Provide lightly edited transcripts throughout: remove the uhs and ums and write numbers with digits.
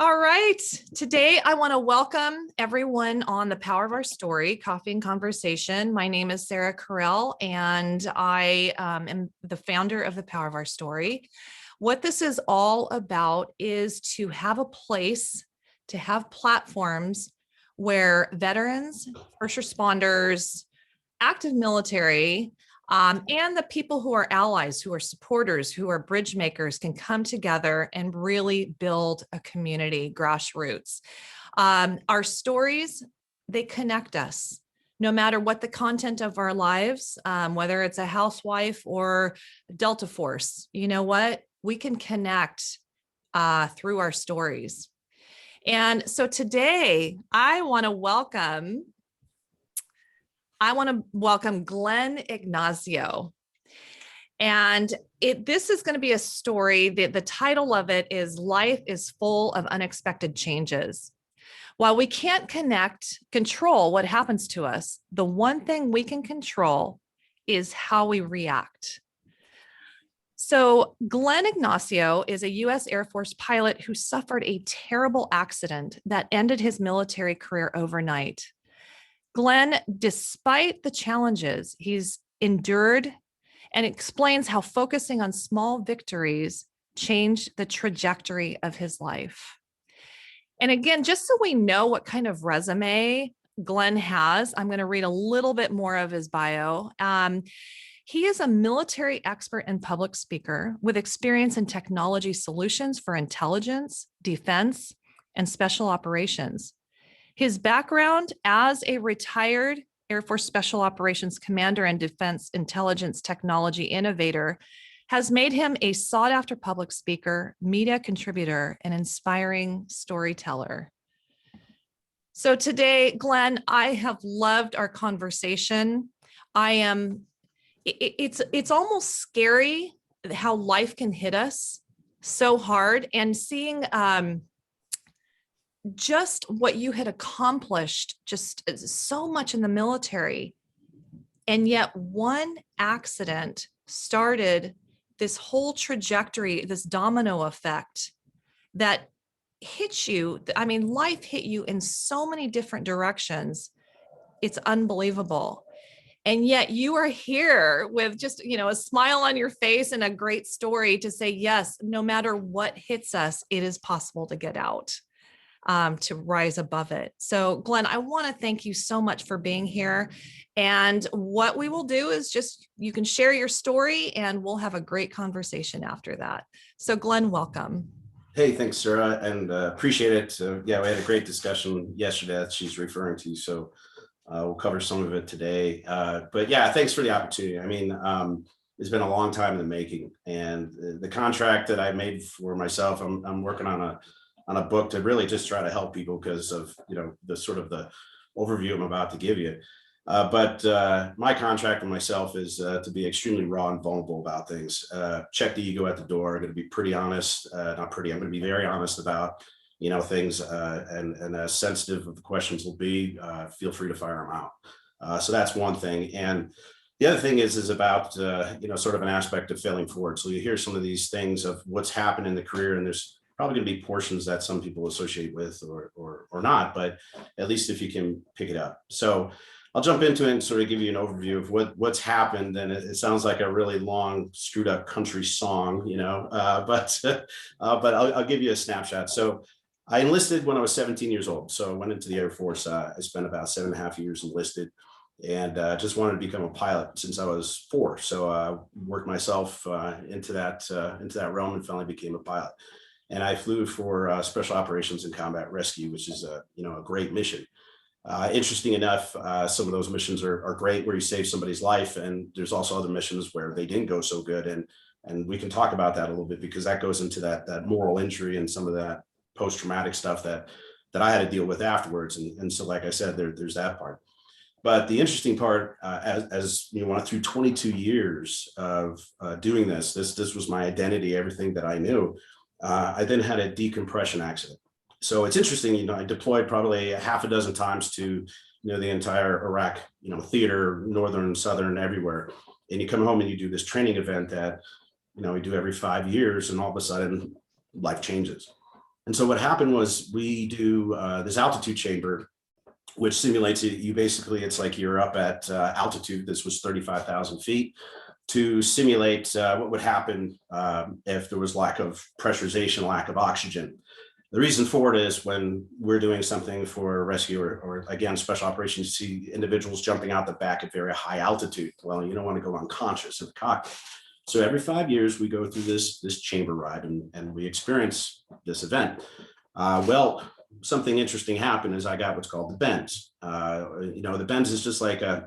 All right. Today, I want to welcome everyone on the Power of Our Story, Coffee and Conversation. My name is Sarah Carell, and I am the founder of the Power of Our Story. What this is all about is to have a place, to have platforms where veterans, first responders, active military, and the people who are allies, who are supporters, who are bridge makers can come together and really build a community grassroots. Our stories, they connect us. No matter what the content of our lives, whether it's a housewife or Delta Force, you know what? We can connect through our stories. And so today I want to welcome Glenn Ignazio. And this is going to be a story. The title of it is Life is Full of Unexpected Changes. While we can't control what happens to us, the one thing we can control is how we react. So Glenn Ignazio is a U.S. Air Force pilot who suffered a terrible accident that ended his military career overnight. Glenn, despite the challenges he's endured, and explains how focusing on small victories changed the trajectory of his life. And again, just so we know what kind of resume Glenn has, I'm going to read a little bit more of his bio. He is a military expert and public speaker with experience in technology solutions for intelligence, defense, and special operations. His background as a retired Air Force Special Operations Commander and Defense Intelligence Technology Innovator has made him a sought-after public speaker, media contributor, and inspiring storyteller. So today, Glenn, I have loved our conversation. It's almost scary how life can hit us so hard, and seeing just what you had accomplished, just so much in the military. And yet one accident started this whole trajectory, this domino effect that hit you. I mean, life hit you in so many different directions. It's unbelievable. And yet you are here with just, a smile on your face and a great story to say, yes, no matter what hits us, it is possible to get out. To rise above it. So Glenn, I want to thank you so much for being here. And what we will do is you can share your story and we'll have a great conversation after that. So Glenn, welcome. Hey, thanks, Sarah, and appreciate it. Yeah, we had a great discussion yesterday that she's referring to. So we'll cover some of it today. But yeah, thanks for the opportunity. I mean, it's been a long time in the making, and the contract that I made for myself, I'm working on a book to really just try to help people because of, the sort of the overview I'm about to give you. But my contract with myself is to be extremely raw and vulnerable about things. Check the ego at the door. I'm going to be pretty honest, I'm going to be very honest about, things, and as sensitive of the questions will be, feel free to fire them out. So that's one thing. And the other thing is about, sort of an aspect of failing forward. So you hear some of these things of what's happened in the career, and there's probably going to be portions that some people associate with or not, but at least if you can pick it up. So I'll jump into it and sort of give you an overview of what's happened. And it sounds like a really long, screwed up country song, but I'll give you a snapshot. So I enlisted when I was 17 years old. So I went into the Air Force. I spent about 7.5 years enlisted, and just wanted to become a pilot since I was 4. So I worked myself into that realm and finally became a pilot. And I flew for Special Operations and Combat Rescue, which is a great mission. Interesting enough, some of those missions are great where you save somebody's life, and there's also other missions where they didn't go so good, and we can talk about that a little bit because that goes into that moral injury and some of that post-traumatic stuff that I had to deal with afterwards. And so, like I said, there's that part. But the interesting part, as you went through 22 years of doing this was my identity, everything that I knew. I then had a decompression accident. So it's interesting, I deployed probably a half a dozen times to, the entire Iraq, theater, northern, southern, everywhere. And you come home and you do this training event that, we do every 5 years, and all of a sudden life changes. And so what happened was we do this altitude chamber, which simulates it. You basically, it's like you're up at altitude. This was 35,000 feet, to simulate what would happen if there was lack of pressurization, lack of oxygen. The reason for it is when we're doing something for rescue or again, special operations, you see individuals jumping out the back at very high altitude. Well, you don't want to go unconscious in the cockpit. So every 5 years, we go through this chamber ride and we experience this event. Well, something interesting happened is I got what's called the bends. The bends is just like if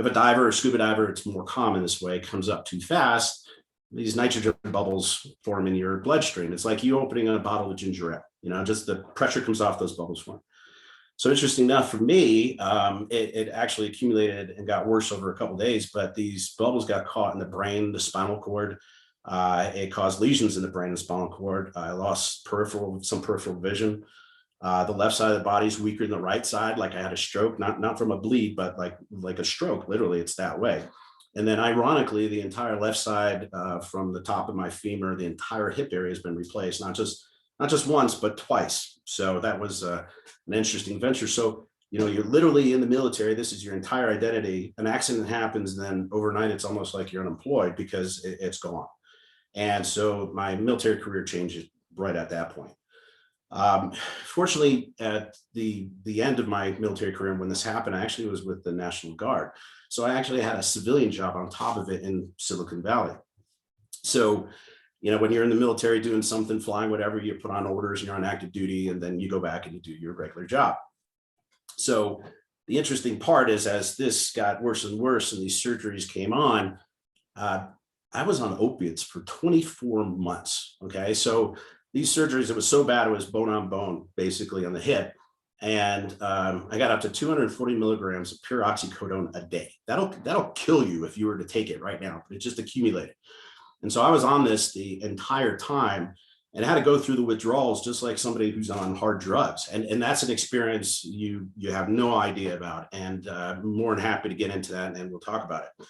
a diver or scuba diver, it's more common this way, comes up too fast, these nitrogen bubbles form in your bloodstream. It's like you opening a bottle of ginger ale, just the pressure comes off, those bubbles form. So interesting enough for me, it actually accumulated and got worse over a couple of days, but these bubbles got caught in the brain, the spinal cord. It caused lesions in the brain and spinal cord. I lost some peripheral vision. The left side of the body is weaker than the right side, like I had a stroke, not from a bleed, but like a stroke. Literally, it's that way. And then ironically, the entire left side from the top of my femur, the entire hip area has been replaced, not just once, but twice. So that was an interesting venture. So, you're literally in the military. This is your entire identity. An accident happens, then overnight, it's almost like you're unemployed because it's gone. And so my military career changed right at that point. Fortunately, at the end of my military career, when this happened, I actually was with the National Guard. So I actually had a civilian job on top of it in Silicon Valley. So, when you're in the military doing something, flying, whatever, you put on orders and you're on active duty, and then you go back and you do your regular job. So the interesting part is, as this got worse and worse and these surgeries came on, I was on opiates for 24 months. Okay. So these surgeries, it was so bad, it was bone on bone, basically on the hip. And I got up to 240 milligrams of pure oxycodone a day. That'll kill you if you were to take it right now, but it just accumulated. And so I was on this the entire time and had to go through the withdrawals just like somebody who's on hard drugs. And that's an experience you have no idea about. And I'm more than happy to get into that, and we'll talk about it.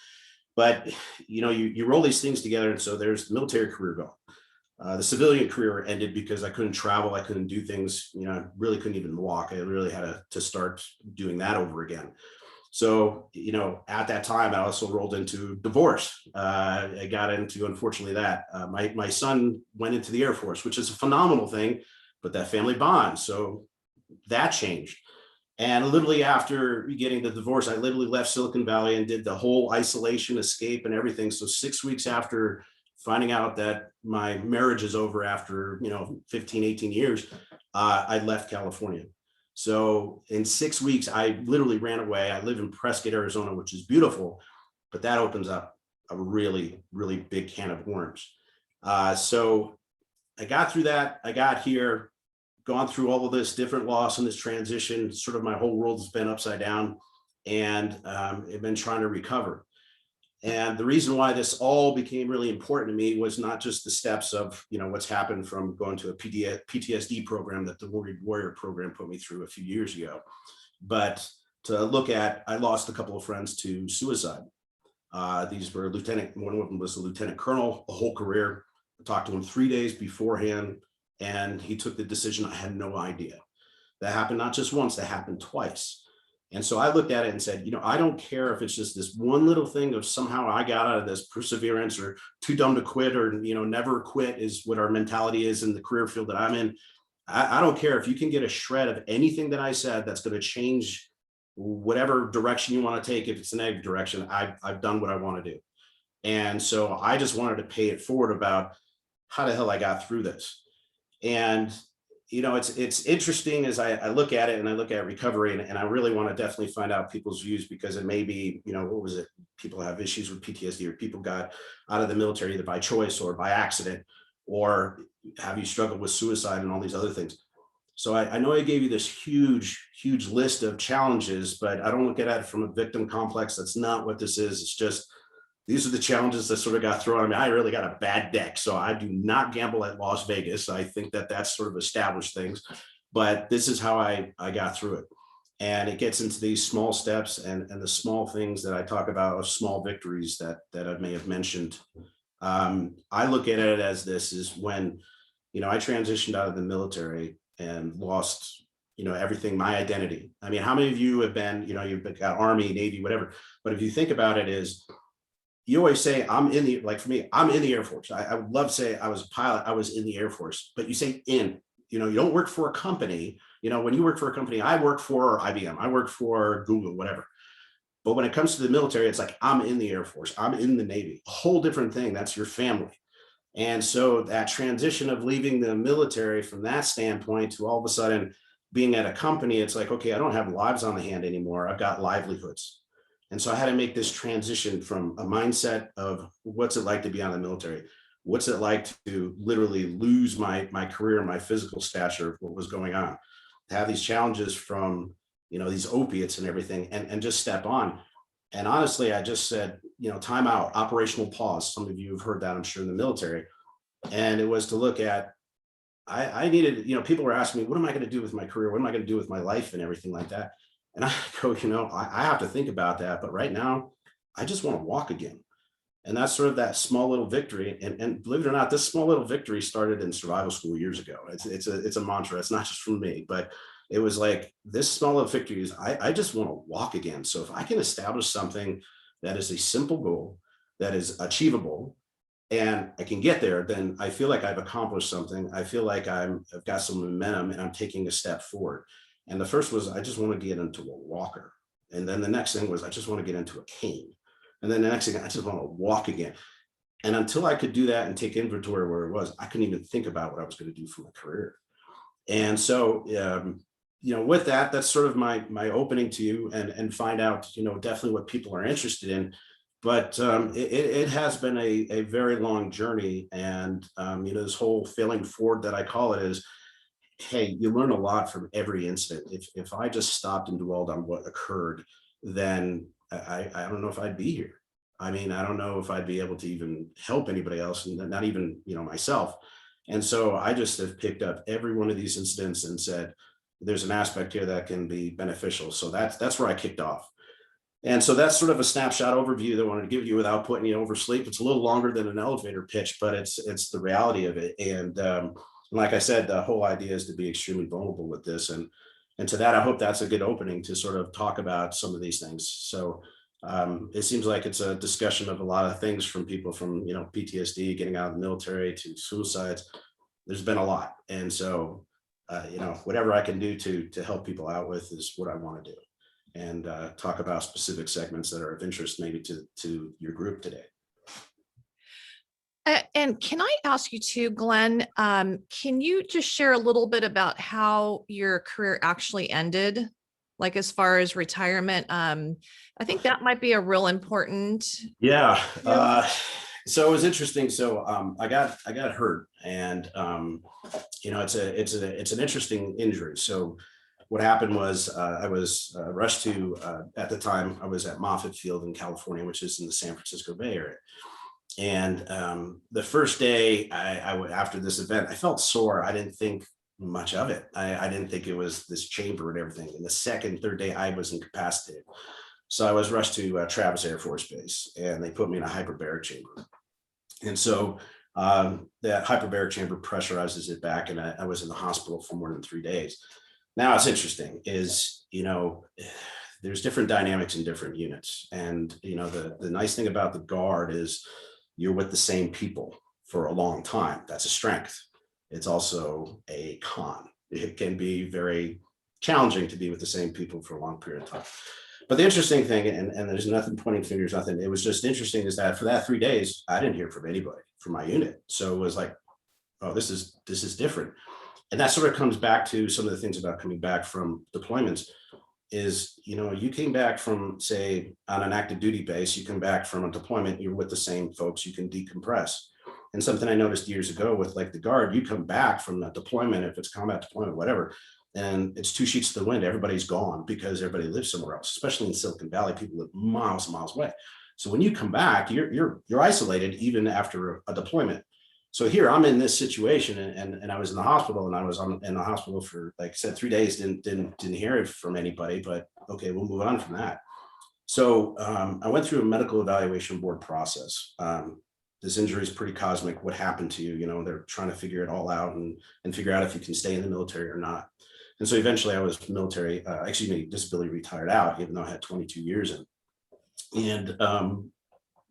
But you roll these things together, and so there's the military career gone. The civilian career ended because I couldn't travel, I couldn't do things. I really couldn't even walk. I really had to start doing that over again. So at that time, I also rolled into divorce. I got into, unfortunately, that my son went into the Air Force, which is a phenomenal thing, but that family bond. So that changed. And literally after getting the divorce, I literally left Silicon Valley and did the whole isolation, escape, and everything. So 6 weeks after finding out that my marriage is over after 15, 18 years, I left California. So in 6 weeks, I literally ran away. I live in Prescott, Arizona, which is beautiful, but that opens up a really, really big can of worms. So I got through that. I got here, gone through all of this different loss and this transition. Sort of my whole world has been upside down, and I've been trying to recover. And the reason why this all became really important to me was not just the steps of what's happened from going to a PTSD program that the Wounded Warrior program put me through a few years ago, but to look at, I lost a couple of friends to suicide. These were one of them was a lieutenant colonel, a whole career. I talked to him 3 days beforehand, and he took the decision. I had no idea. That happened not just once, that happened twice. And so I looked at it and said, I don't care if it's just this one little thing of somehow I got out of this, perseverance, or too dumb to quit, or, never quit is what our mentality is in the career field that I'm in. I don't care if you can get a shred of anything that I said that's going to change whatever direction you want to take. If it's a negative direction, I've done what I want to do. And so I just wanted to pay it forward about how the hell I got through this. And it's interesting as I look at it and I look at recovery, and I really want to definitely find out people's views, because it may be, what was it? People have issues with PTSD, or people got out of the military either by choice or by accident, or have you struggled with suicide and all these other things. So I know I gave you this huge, huge list of challenges, but I don't look at it from a victim complex. That's not what this is. It's just, these are the challenges that sort of got thrown. I mean, I really got a bad deck, so I do not gamble at Las Vegas. I think that that's sort of established things, but this is how I got through it. And it gets into these small steps and the small things that I talk about, of small victories that I may have mentioned. I look at it as this is when, I transitioned out of the military and lost, everything, my identity. I mean, how many of you have been, you've got Army, Navy, whatever, but if you think about it, is you always say, like for me, I'm in the Air Force. I would love to say I was a pilot, I was in the Air Force, but you say in, you don't work for a company. When you work for a company, I work for IBM, I work for Google, whatever. But when it comes to the military, it's like, I'm in the Air Force, I'm in the Navy, a whole different thing. That's your family. And so that transition of leaving the military from that standpoint to all of a sudden being at a company, it's like, okay, I don't have lives on the hand anymore. I've got livelihoods. And so I had to make this transition from a mindset of what's it like to be on the military? What's it like to literally lose my career, my physical stature of what was going on? To have these challenges from, these opiates and everything, and just step on. And honestly, I just said, time out, operational pause. Some of you have heard that, I'm sure, in the military. And it was to look at, I needed, people were asking me, what am I going to do with my career? What am I going to do with my life and everything like that? And I go, I have to think about that. But right now, I just want to walk again. And that's sort of that small little victory. And believe it or not, this small little victory started in survival school years ago. It's a mantra. It's not just from me, but it was like, this small little victory is, I just want to walk again. So if I can establish something that is a simple goal, that is achievable, and I can get there, then I feel like I've accomplished something. I feel like I've got some momentum and I'm taking a step forward. And the first was, I just want to get into a walker. And then the next thing was, I just want to get into a cane. And then the next thing, I just want to walk again. And until I could do that and take inventory where it was, I couldn't even think about what I was going to do for my career. And so, with that, that's sort of my opening to you, and find out, definitely what people are interested in. But it has been a very long journey. And, this whole failing forward that I call it is, hey, you learn a lot from every incident. If I just stopped and dwelled on what occurred, then I don't know if I'd be here. I mean, I don't know if I'd be able to even help anybody else, and not even, myself. And so I just have picked up every one of these incidents and said, there's an aspect here that can be beneficial. So that's where I kicked off. And so that's sort of a snapshot overview that I wanted to give you without putting you over sleep. It's a little longer than an elevator pitch, but it's the reality of it. And like I said, the whole idea is to be extremely vulnerable with this. And to that, I hope that's a good opening to sort of talk about some of these things. So it seems like it's a discussion of a lot of things, from people from, PTSD, getting out of the military, to suicides. There's been a lot. And so, whatever I can do to help people out with is what I want to do, and talk about specific segments that are of interest maybe to your group today. And can I ask you too, Glenn, can you just share a little bit about how your career actually ended? Like, as far as retirement, I think that might be a real important. Yeah. So it was interesting. So I got hurt, and it's an interesting injury. So what happened was, I was rushed to, at the time I was at Moffett Field in California, which is in the San Francisco Bay Area. And the first day after this event, I felt sore. I didn't think much of it. I didn't think it was this chamber and everything. And the second, third day, I was incapacitated. So I was rushed to Travis Air Force Base, and they put me in a hyperbaric chamber. And so that hyperbaric chamber pressurizes it back, and I was in the hospital for more than 3 days. Now, it's interesting is, there's different dynamics in different units. And, the nice thing about the Guard is you're with the same people for a long time. That's a strength. It's also a con. It can be very challenging to be with the same people for a long period of time. But the interesting thing, and there's nothing pointing fingers, nothing, it was just interesting, is that for that 3 days, I didn't hear from anybody from my unit. So it was like, oh, this is different. And that sort of comes back to some of the things about coming back from deployments is, you came back from, say, on an active duty base, you come back from a deployment, you're with the same folks, you can decompress. And something I noticed years ago with like the Guard, you come back from that deployment, if it's combat deployment, whatever, and it's 2 sheets to the wind, everybody's gone because everybody lives somewhere else, especially in Silicon Valley, people live miles and miles away. So when you come back, you're isolated even after a deployment. So here I'm in this situation, and I was in the hospital, and I was in the hospital for, like I said, 3 days, didn't hear it from anybody, but okay, we'll move on from that. So I went through a medical evaluation board process. this injury is pretty cosmic. What happened to you? You know, they're trying to figure it all out and figure out if you can stay in the military or not. And so eventually I was disability retired out, even though I had 22 years in. And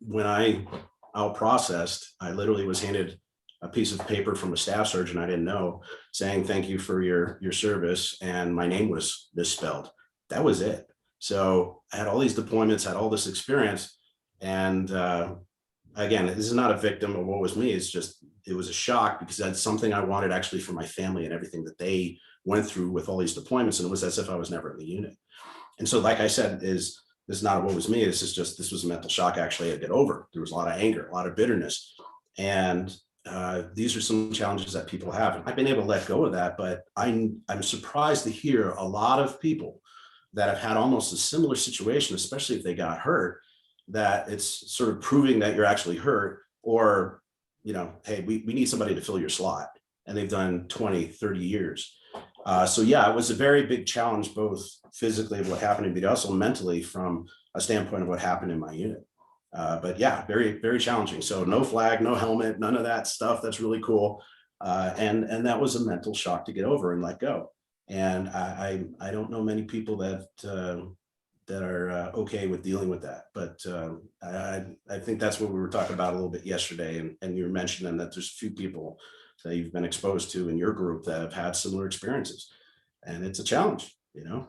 when I out processed, I literally was handed a piece of paper from a staff surgeon I didn't know saying, thank you for your service. And my name was misspelled. That was it. So I had all these deployments, had all this experience. And again, this is not a victim of what was me. It's just, it was a shock because that's something I wanted actually for my family and everything that they went through with all these deployments. And it was as if I was never in the unit. And so, like I said, this is not what was me. This was a mental shock actually I had to get over. There was a lot of anger, a lot of bitterness. And these are some challenges that people have. And I've been able to let go of that, but I'm surprised to hear a lot of people that have had almost a similar situation, especially if they got hurt, that it's sort of proving that you're actually hurt, or, you know, hey, we need somebody to fill your slot. And they've done 20, 30 years. So yeah, it was a very big challenge, both physically of what happened, but also mentally from a standpoint of what happened in my unit. But yeah, very, very challenging. So no flag, no helmet, none of that stuff. That's really cool. And that was a mental shock to get over and let go. And I don't know many people that are okay with dealing with that. But I think that's what we were talking about a little bit yesterday. And you were mentioning that there's a few people that you've been exposed to in your group that have had similar experiences. And it's a challenge, you know?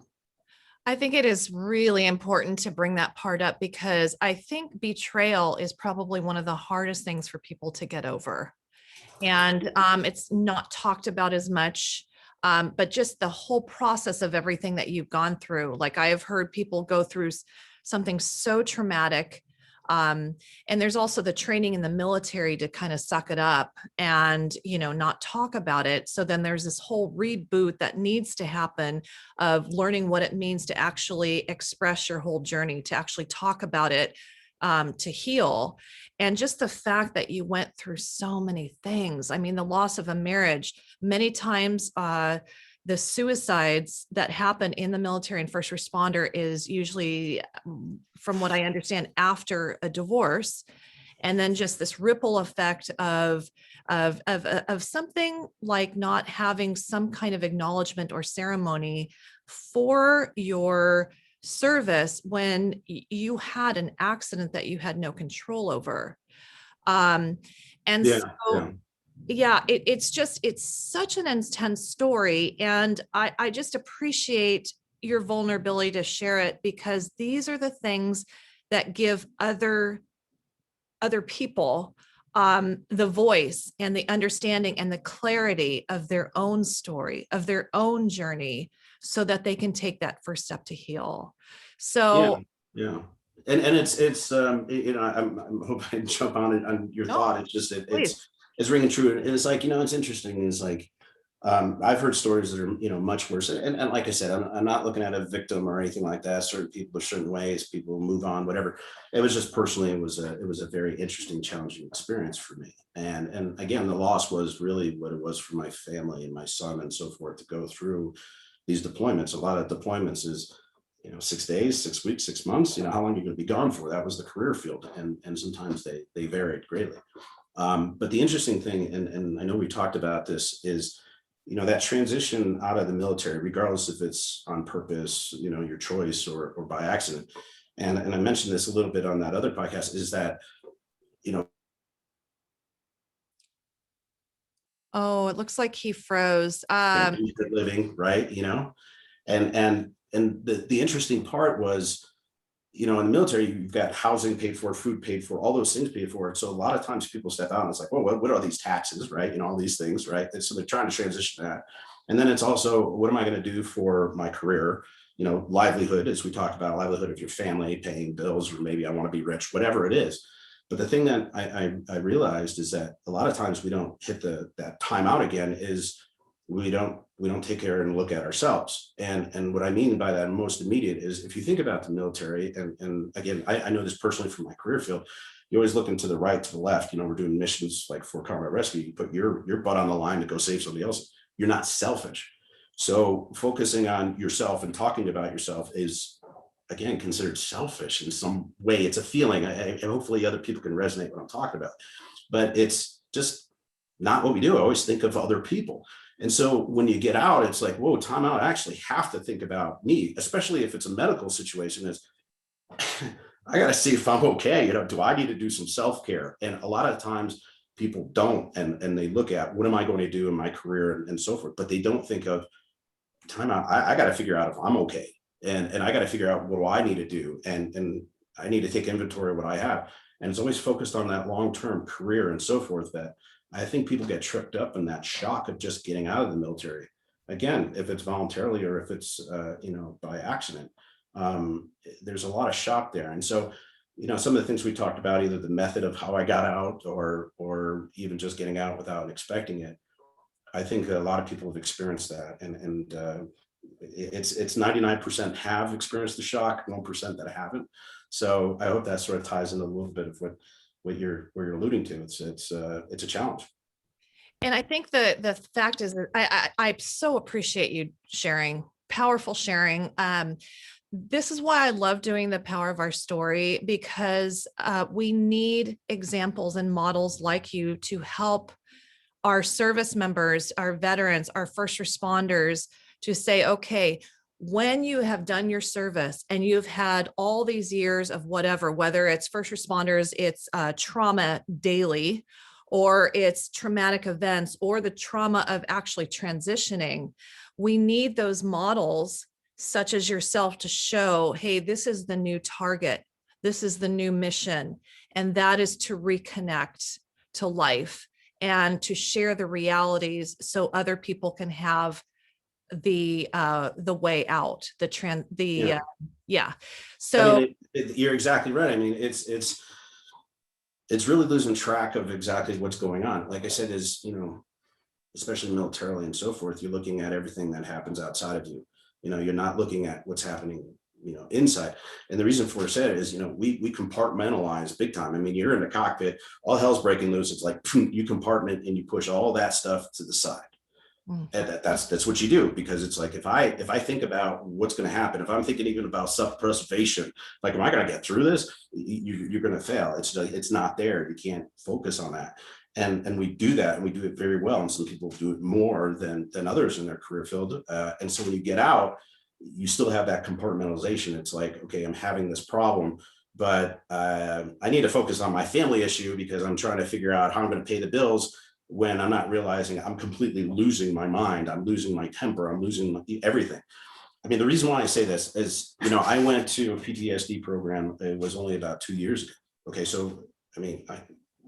I think it is really important to bring that part up because I think betrayal is probably one of the hardest things for people to get over. And it's not talked about as much, but just the whole process of everything that you've gone through. Like I have heard people go through something so traumatic. And there's also the training in the military to kind of suck it up and, you know, not talk about it. So then there's this whole reboot that needs to happen of learning what it means to actually express your whole journey, to actually talk about it, to heal. And just the fact that you went through so many things. I mean, the loss of a marriage, many times, the suicides that happen in the military and first responder is usually, from what I understand, after a divorce. And then just this ripple effect of something like not having some kind of acknowledgement or ceremony for your service when you had an accident that you had no control over. And Yeah, so yeah. yeah, it's such an intense story. And I just appreciate your vulnerability to share it, because these are the things that give other people the voice and the understanding and the clarity of their own story, of their own journey, so that they can take that first step to heal. So Yeah. And it's you know, I'm hoping I jump on your thought. It's just it's ringing true. And it's like, you know, it's interesting. It's like I've heard stories that are, you know, much worse. And like I said, I'm not looking at a victim or anything like that. Certain people are certain ways, people move on, whatever. It was just personally, it was a very interesting, challenging experience for me. And again, the loss was really what it was for my family and my son and so forth to go through these deployments. A lot of deployments is, you know, 6 days, 6 weeks, 6 months, you know, how long are you going to be gone for? That was the career field. And sometimes they varied greatly. But the interesting thing, and I know we talked about this, is, you know, that transition out of the military, regardless if it's on purpose, you know, your choice or by accident. And I mentioned this a little bit on that other podcast, is that, you know, oh, it looks like he froze. living, right, you know, and the interesting part was, you know, in the military, you've got housing paid for, food paid for, all those things paid for. So a lot of times people step out and it's like, well, what are these taxes, right? You know, all these things, right? And so they're trying to transition that. And then it's also, what am I going to do for my career? You know, livelihood, as we talked about, livelihood of your family, paying bills, or maybe I want to be rich, whatever it is. But the thing that I realized is that a lot of times we don't hit that time out again, is we don't take care and look at ourselves. And what I mean by that most immediate is, if you think about the military, and again, I know this personally from my career field, you're always looking to the right, to the left. You know, we're doing missions like for combat rescue. You put your butt on the line to go save somebody else. You're not selfish. So focusing on yourself and talking about yourself is again, considered selfish in some way. It's a feeling, and hopefully other people can resonate what I'm talking about, but it's just not what we do. I always think of other people. And so when you get out, it's like, whoa, time out. I actually have to think about me, especially if it's a medical situation. Is I got to see if I'm okay. Do I need to do some self-care? And a lot of times people don't, and they look at, what am I going to do in my career and so forth, but they don't think of time out. I got to figure out if I'm okay. And I got to figure out what do I need to do. And I need to take inventory of what I have. And it's always focused on that long-term career and so forth, that I think people get tripped up in that shock of just getting out of the military. Again, if it's voluntarily or if it's, by accident, there's a lot of shock there. And so, some of the things we talked about, either the method of how I got out or even just getting out without expecting it. I think a lot of people have experienced that. And it's 99% have experienced the shock, 1% that haven't. So I hope that sort of ties in a little bit of what you're alluding to. It's a challenge. And I think the fact is that I so appreciate you sharing, powerful sharing. This is why I love doing the Power of Our Story, because we need examples and models like you to help our service members, our veterans, our first responders to say, okay, when you have done your service and you've had all these years of whatever, whether it's first responders, it's trauma daily, or it's traumatic events, or the trauma of actually transitioning, we need those models such as yourself to show, hey, this is the new target. This is the new mission. And that is to reconnect to life and to share the realities so other people can have the way out, So you're exactly right. I mean, it's really losing track of exactly what's going on. Like I said, especially militarily and so forth, you're looking at everything that happens outside of you. You're not looking at what's happening, inside. And the reason for it is, we compartmentalize big time. I mean, you're in the cockpit, all hell's breaking loose. It's like you compartment and you push all that stuff to the side. And that's what you do, because it's like, if I think about what's going to happen, if I'm thinking even about self-preservation, like, am I going to get through this? You're going to fail. It's not there. You can't focus on that. And we do that, and we do it very well. And some people do it more than others in their career field. And so when you get out, you still have that compartmentalization. It's like, okay, I'm having this problem, but I need to focus on my family issue because I'm trying to figure out how I'm going to pay the bills, when I'm not realizing I'm completely losing my mind. I'm losing my temper. I'm losing everything. I mean, the reason why I say this is, I went to a PTSD program. It was only about 2 years ago. Okay. So, I mean,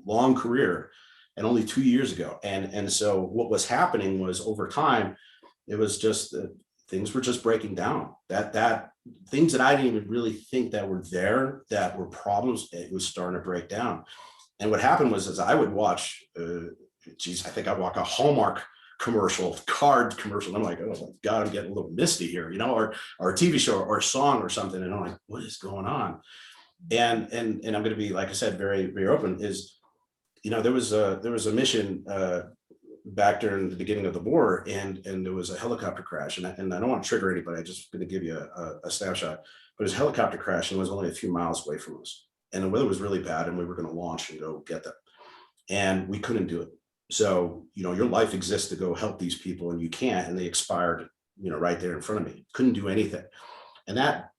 long career, and only 2 years ago. And so what was happening was, over time, it was just things were just breaking down. That things that I didn't even really think that were there, that were problems, it was starting to break down. And what happened was, as I would watch, I think I watch a Hallmark commercial, card commercial. And I'm like, oh my God, I'm getting a little misty here, or a TV show or a song or something. And I'm like, what is going on? And I'm going to be, like I said, very, very open. Is, there was a mission back during the beginning of the war, and there was a helicopter crash. And I don't want to trigger anybody. I'm just going to give you a snapshot. But it was a helicopter crash, and it was only a few miles away from us. And the weather was really bad, and we were going to launch and go get them. And we couldn't do it. So, your life exists to go help these people, and you can't, and they expired, right there in front of me. Couldn't do anything. And that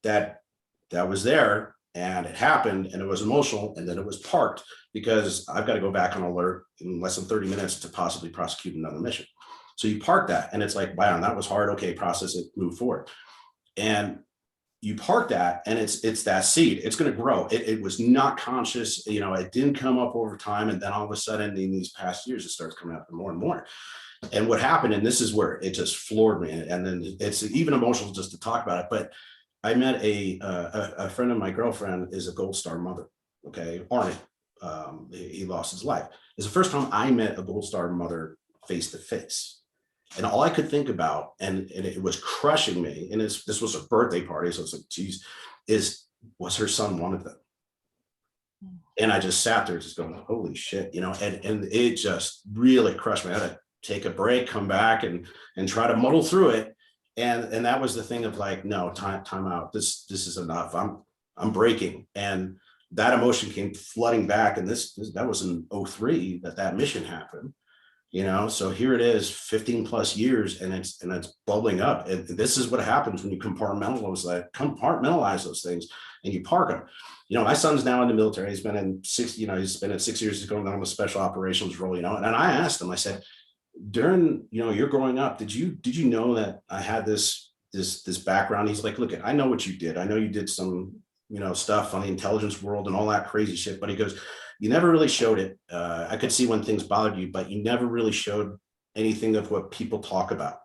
was there, and it happened, and it was emotional, and then it was parked, because I've got to go back on alert in less than 30 minutes to possibly prosecute another mission. So you park that, and it's like, wow, that was hard. Okay, process it, move forward. And you park that, and it's that seed. It's going to grow. It was not conscious, it didn't come up over time. And then all of a sudden, in these past years, it starts coming up more and more. And what happened, and this is where it just floored me. And then it's even emotional just to talk about it. But I met a friend of my girlfriend is a Gold Star mother. Okay, Arnie, he lost his life. It's the first time I met a Gold Star mother face to face. And all I could think about, and it was crushing me, and this was a birthday party, so it's like, geez, was her son one of them? And I just sat there just going, holy shit, and it just really crushed me. I had to take a break, come back and try to muddle through it. And that was the thing of like, no, time out. This is enough. I'm breaking. And that emotion came flooding back. And that was in 2003 that mission happened. So here it is 15 plus years, and it's bubbling up. And this is what happens when you compartmentalize those things and you park them. My son's now in the military. He's been in 6 years. He's going down the special operations role, and I asked him, I said, during, you're growing up, did you know that I had this background? He's like, look, I know what you did. I know you did some, stuff on the intelligence world and all that crazy shit. But he goes, you never really showed it. I could see when things bothered you, but you never really showed anything of what people talk about.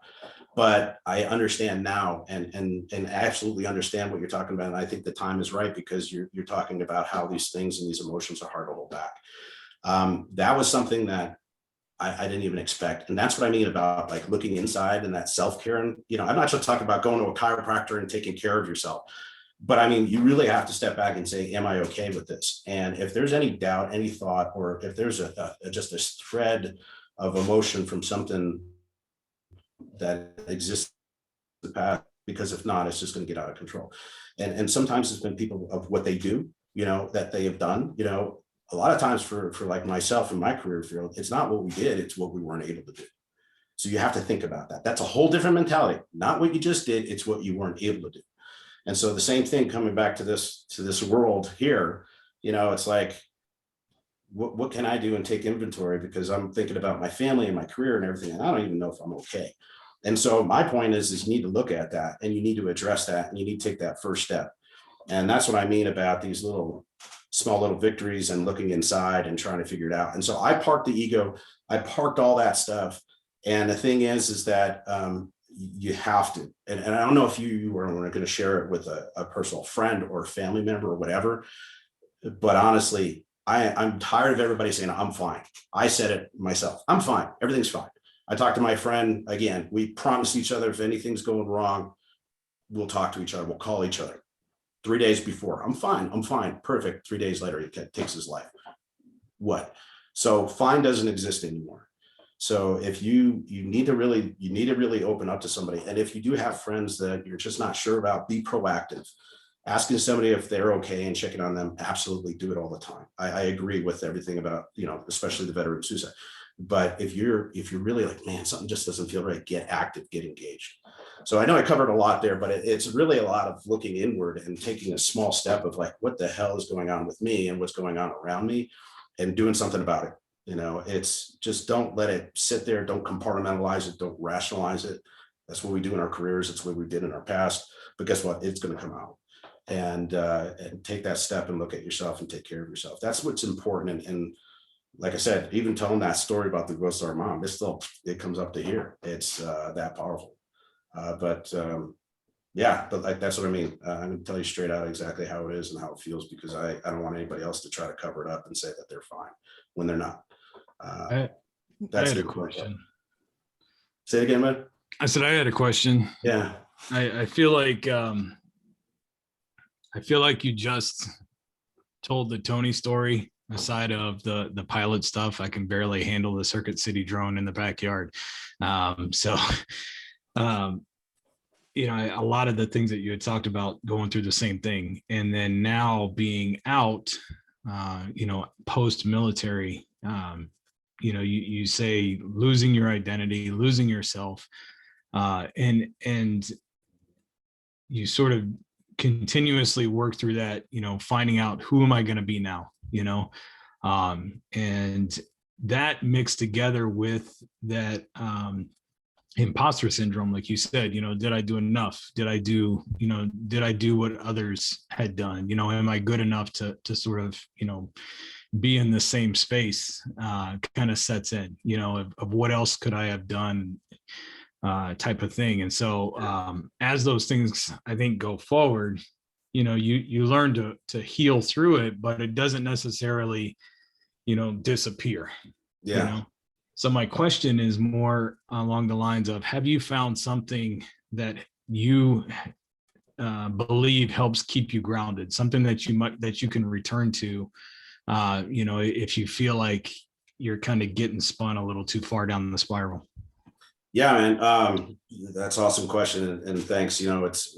But I understand now and absolutely understand what you're talking about. And I think the time is right, because you're talking about how these things and these emotions are hard to hold back. That was something that I didn't even expect. And that's what I mean about like looking inside and that self-care. And, I'm not just talking about going to a chiropractor and taking care of yourself. But I mean, you really have to step back and say, am I okay with this? And if there's any doubt, any thought, or if there's just a thread of emotion from something that exists in the past, because if not, it's just going to get out of control. And sometimes it's been people of what they do, that they have done, a lot of times for like myself in my career field, it's not what we did, it's what we weren't able to do. So you have to think about that. That's a whole different mentality. Not what you just did, it's what you weren't able to do. And so the same thing coming back to this world here, it's like, what can I do and take inventory, because I'm thinking about my family and my career and everything, and I don't even know if I'm okay. And so my point is you need to look at that, and you need to address that, and you need to take that first step. And that's what I mean about these small little victories and looking inside and trying to figure it out. And so I parked the ego, I parked all that stuff. And the thing is that you have to, and I don't know if you were going to share it with a personal friend or a family member or whatever, but honestly, I'm tired of everybody saying I'm fine. I said it myself. I'm fine. Everything's fine. I talked to my friend again. We promised each other if anything's going wrong, we'll talk to each other. We'll call each other. 3 days before, I'm fine. I'm fine. Perfect. 3 days later, he takes his life. What? So fine doesn't exist anymore. So if you need to really open up to somebody. And if you do have friends that you're just not sure about, be proactive. Asking somebody if they're okay and checking on them, absolutely do it all the time. I agree with everything about, especially the veteran suicide. But if you're really like, man, something just doesn't feel right, get active, get engaged. So I know I covered a lot there, but it's really a lot of looking inward and taking a small step of like, what the hell is going on with me and what's going on around me, and doing something about it. It's just, don't let it sit there. Don't compartmentalize it. Don't rationalize it. That's what we do in our careers. It's what we did in our past. But guess what? It's going to come out. And take that step and look at yourself and take care of yourself. That's what's important. And like I said, even telling that story about the ghost of our mom, it comes up to here. It's that powerful. But like, that's what I mean. I'm going to tell you straight out exactly how it is and how it feels, because I don't want anybody else to try to cover it up and say that they're fine when they're not. That's a question. Say it again, man. I said I had a question. Yeah. I feel like you just told the Tony story. Aside of the pilot stuff, I can barely handle the Circuit City drone in the backyard. A lot of the things that you had talked about, going through the same thing, and then now being out, post-military, you say losing your identity, losing yourself, and you sort of continuously work through that, finding out who am I going to be now, and that mixed together with that imposter syndrome, like you said, did I do enough? Did I do what others had done? Am I good enough to sort of, be in the same space, kind of sets in, of what else could I have done, type of thing. And so as those things, I think, go forward, you learn to heal through it, but it doesn't necessarily, disappear. Yeah. So my question is more along the lines of, have you found something that you believe helps keep you grounded, something that you can return to, if you feel like you're kind of getting spun a little too far down the spiral? Yeah, man. That's an awesome question, and thanks. It's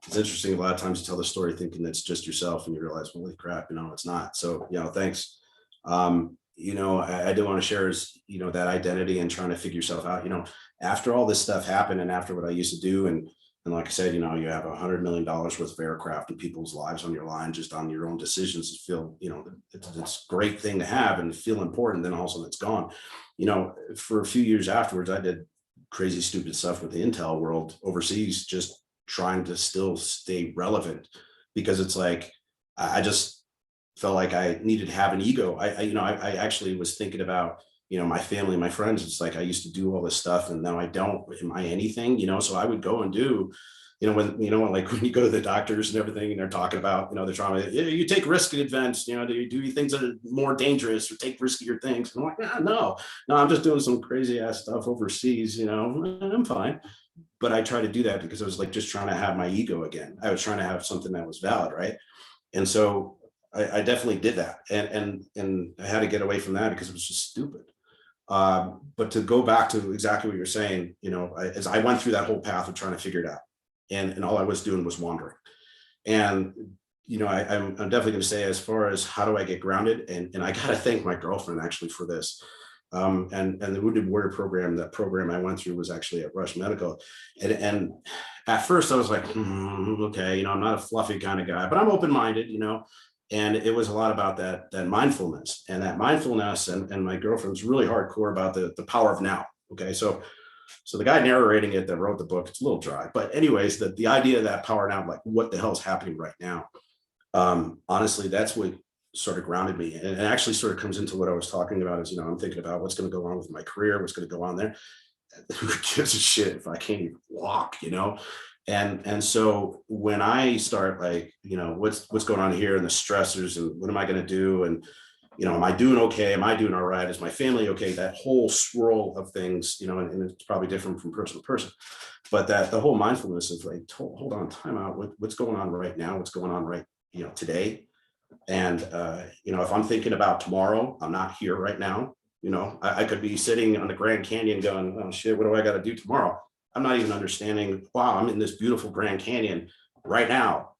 interesting. A lot of times you tell the story thinking it's just yourself, and you realize, holy crap, it's not. So, thanks. I do want to share is, that identity and trying to figure yourself out. After all this stuff happened, and after what I used to do, and like I said, you have $100 million worth of aircraft and people's lives on your line just on your own decisions to feel, it's a great thing to have and feel important. Then all of a sudden it's gone. For a few years afterwards, I did crazy, stupid stuff with the Intel world overseas, just trying to still stay relevant because it's like, I just felt like I needed to have an ego. I actually was thinking about, my family, my friends. It's like, I used to do all this stuff and now I don't. Am I anything? So I would go and do, when you go to the doctors and everything, and they're talking about, they're trying to, you take risky events, do you do things that are more dangerous or take riskier things? And I'm like, no, I'm just doing some crazy ass stuff overseas, I'm fine. But I try to do that because I was like, just trying to have my ego again. I was trying to have something that was valid. Right. And so I definitely did that. And I had to get away from that because it was just stupid. But to go back to exactly what you're saying, as I went through that whole path of trying to figure it out, and all I was doing was wandering. And I'm definitely going to say, as far as how do I get grounded, and I got to thank my girlfriend actually for this. And the Wounded Warrior program, that program I went through was actually at Rush Medical, and at first I was like, okay, I'm not a fluffy kind of guy, but I'm open-minded, and it was a lot about that mindfulness, and my girlfriend's really hardcore about the power of now. Okay. So the guy narrating it that wrote the book, it's a little dry, but anyways, the idea of that power now, like what the hell is happening right now? Honestly, that's what sort of grounded me. And it actually sort of comes into what I was talking about is, I'm thinking about what's going to go on with my career, what's going to go on there. Who gives a shit if I can't even walk, And so when I start like, what's going on here and the stressors and what am I going to do? And, am I doing okay? Am I doing all right? Is my family okay? That whole swirl of things, and it's probably different from person to person, but that the whole mindfulness of like, hold on, time out. What's going on right now? What's going on right, today? And, if I'm thinking about tomorrow, I'm not here right now. I could be sitting on the Grand Canyon going, oh shit, what do I got to do tomorrow? I'm not even understanding, wow, I'm in this beautiful Grand Canyon right now,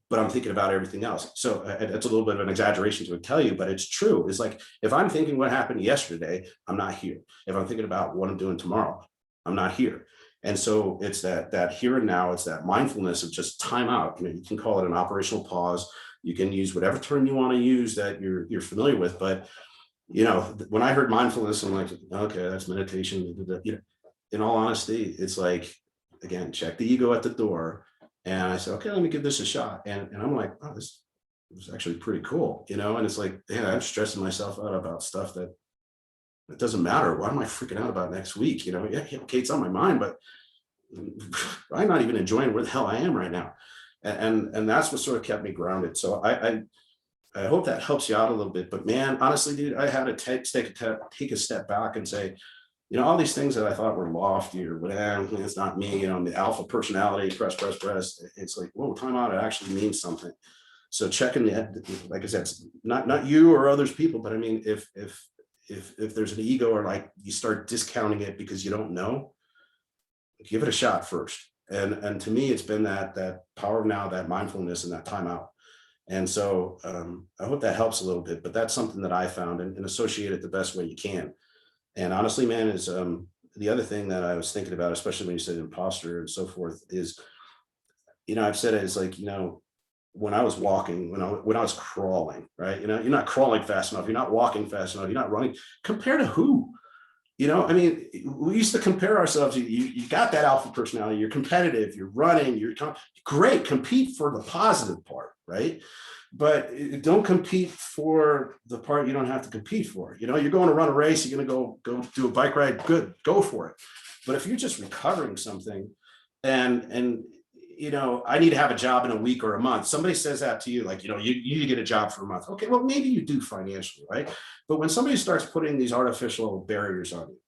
but I'm thinking about everything else. So it's a little bit of an exaggeration to tell you, but it's true. It's like, if I'm thinking what happened yesterday, I'm not here. If I'm thinking about what I'm doing tomorrow, I'm not here. And so it's that here and now, it's that mindfulness of just time out. You can call it an operational pause. You can use whatever term you want to use that you're familiar with. But, when I heard mindfulness, I'm like, okay, that's meditation. In all honesty, it's like, again, check the ego at the door. And I said, okay, let me give this a shot. And I'm like, oh, this was actually pretty cool, and it's like, man, I'm stressing myself out about stuff that it doesn't matter. Why am I freaking out about next week? Yeah, okay, it's on my mind, but I'm not even enjoying where the hell I am right now. And that's what sort of kept me grounded. So I hope that helps you out a little bit. But man, honestly, dude, I had to take a step back and say, all these things that I thought were lofty or whatever, it's not me, the alpha personality, press. It's like, whoa, time out. It actually means something. So checking like I said, not you or others people, but I mean, if there's an ego or like you start discounting it because you don't know, give it a shot first. And to me, it's been that power of now, that mindfulness and that time out. And so I hope that helps a little bit, but that's something that I found and associate it the best way you can. And honestly, man, is the other thing that I was thinking about, especially when you said imposter and so forth, is, I've said it is like, when I was walking, when I was crawling, right? You're not crawling fast enough. You're not walking fast enough. You're not running. Compared to who? I mean, we used to compare ourselves. You got that alpha personality. You're competitive. You're running. You're great. Compete for the positive part, right? But don't compete for the part you don't have to compete for. You're going to run a race. You're going to go do a bike ride. Good, go for it. But if you're just recovering something, and I need to have a job in a week or a month. Somebody says that to you, like, you need to get a job for a month. Okay, well, maybe you do financially, right? But when somebody starts putting these artificial barriers on you,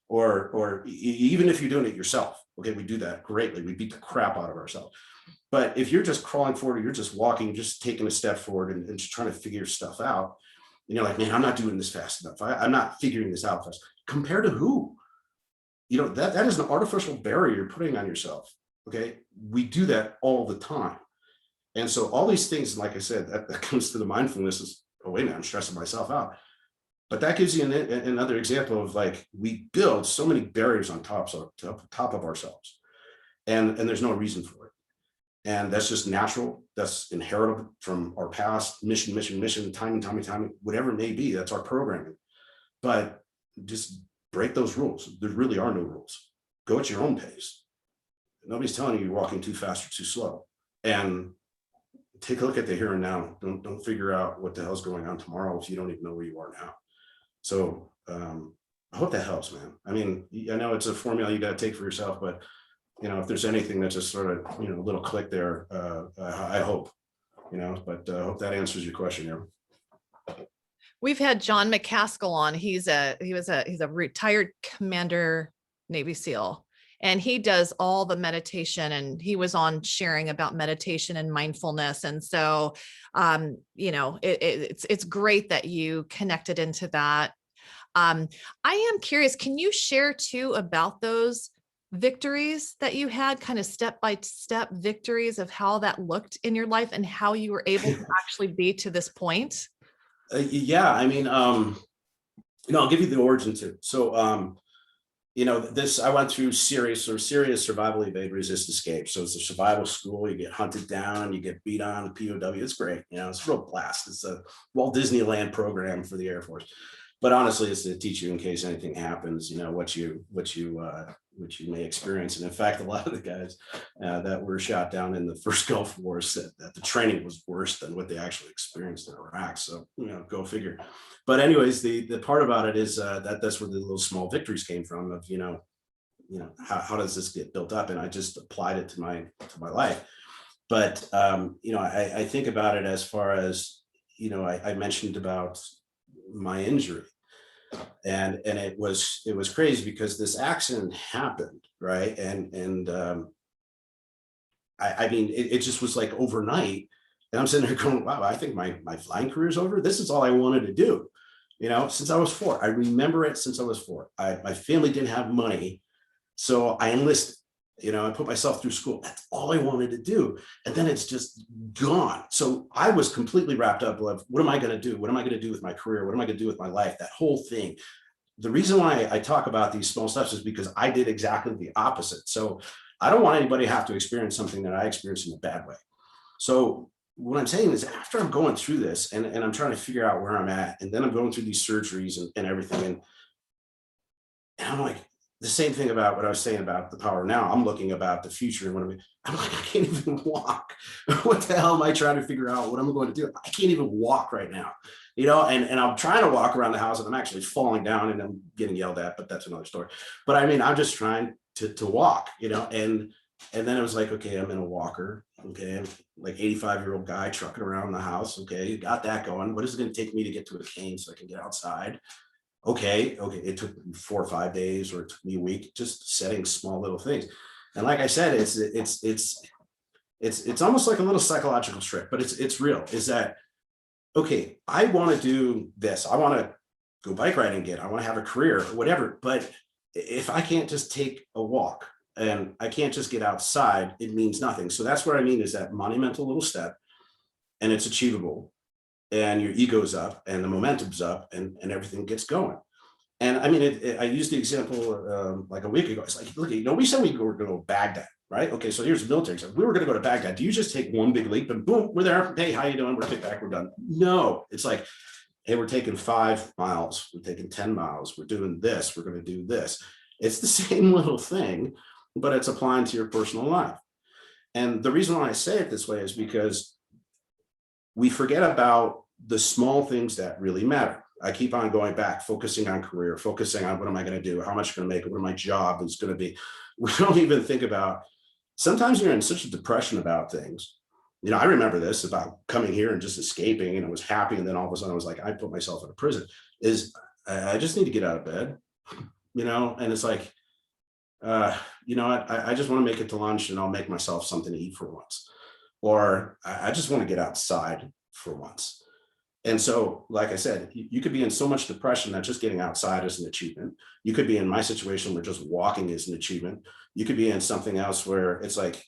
or even if you're doing it yourself, okay, we do that greatly. We beat the crap out of ourselves. But if you're just crawling forward, or you're just walking, just taking a step forward and just trying to figure stuff out, and you're like, man, I'm not doing this fast enough. I'm not figuring this out fast. Compared to who? that is an artificial barrier you're putting on yourself. Okay. We do that all the time. And so all these things, like I said, that comes to the mindfulness is, oh, wait a minute, I'm stressing myself out. But that gives you another example of like, we build so many barriers on top of ourselves. And there's no reason for it. And that's just natural. That's inherited from our past, mission, timing, whatever it may be. That's our programming. But just break those rules. There really are no rules. Go at your own pace. Nobody's telling you you're walking too fast or too slow. And take a look at the here and now. Don't figure out what the hell's going on tomorrow if you don't even know where you are now. So I hope that helps, man. I mean, I know it's a formula you got to take for yourself, but if there's anything that just sort of, a little click there, I hope, but I hope that answers your question, We've had John McCaskill on. He's a retired commander, Navy SEAL, and he does all the meditation, and he was on sharing about meditation and mindfulness. And so, it's great that you connected into that. I am curious, can you share too about those victories that you had, kind of step-by-step victories of how that looked in your life and how you were able to actually be to this point? Yeah, I mean, I'll give you the origin too. So, I went through serious survival, evade, resist, escape. So it's a survival school. You get hunted down, you get beat on, POW. It's great. It's a real blast. It's a Walt Disneyland program for the Air Force. But honestly, it's to teach you in case anything happens, what you may experience. And in fact, a lot of the guys that were shot down in the first Gulf War said that the training was worse than what they actually experienced in Iraq. So, go figure. But anyways, the part about it is that's where the little small victories came from of, how does this get built up? And I just applied it to my life. But, I think about it as far as, I mentioned about my injury. And it was crazy because this accident happened, right? And I mean, it just was like overnight. And I'm sitting there going, wow, I think my flying career is over. This is all I wanted to do, since I was 4. I remember it since I was 4. My family didn't have money, so I enlisted. I put myself through school. That's all I wanted to do. And then it's just gone. So I was completely wrapped up with, what am I going to do? What am I going to do with my career? What am I going to do with my life? That whole thing. The reason why I talk about these small steps is because I did exactly the opposite. So I don't want anybody to have to experience something that I experienced in a bad way. So what I'm saying is, after I'm going through this and I'm trying to figure out where I'm at, and then I'm going through these surgeries and everything. And I'm like, the same thing about what I was saying about the power now. I'm looking about the future, and I'm like, I can't even walk. What the hell am I trying to figure out what I'm going to do? I can't even walk right now, and I'm trying to walk around the house, and I'm actually falling down and I'm getting yelled at, but that's another story. But I mean, I'm just trying to walk, and then it was like, okay, I'm in a walker. Okay. I'm like 85-year-old guy trucking around the house. Okay. Got that going. What is it going to take me to get to a cane so I can get outside? Okay. It took me 4 or 5 days, or it took me a week, just setting small little things. And like I said, it's almost like a little psychological trick, but it's real. Is that, okay, I want to do this. I want to go bike riding again. I want to have a career or whatever. But if I can't just take a walk and I can't just get outside, it means nothing. So that's what I mean, is that monumental little step, and it's achievable. And your ego's up and the momentum's up, and everything gets going. And I mean, I used the example like a week ago. It's like, look, we said we were going to go to Baghdad, right? Okay, so here's the military. So we were going to go to Baghdad. Do you just take one big leap and boom, we're there? Hey, how you doing? We're kicked back, we're done. No, it's like, hey, we're taking 5 miles. We're taking 10 miles. We're doing this. We're going to do this. It's the same little thing, but it's applying to your personal life. And the reason why I say it this way is because we forget about the small things that really matter. I keep on going back, focusing on career, focusing on what am I going to do? How much am I going to make? What my job is going to be? We don't even think about, sometimes you're in such a depression about things. I remember this about coming here and just escaping, and I was happy. And then all of a sudden I was like, I put myself in a prison. I just need to get out of bed, and it's like, I just want to make it to lunch, and I'll make myself something to eat for once. Or I just want to get outside for once. And so, like I said, you could be in so much depression that just getting outside is an achievement. You could be in my situation where just walking is an achievement. You could be in something else where it's like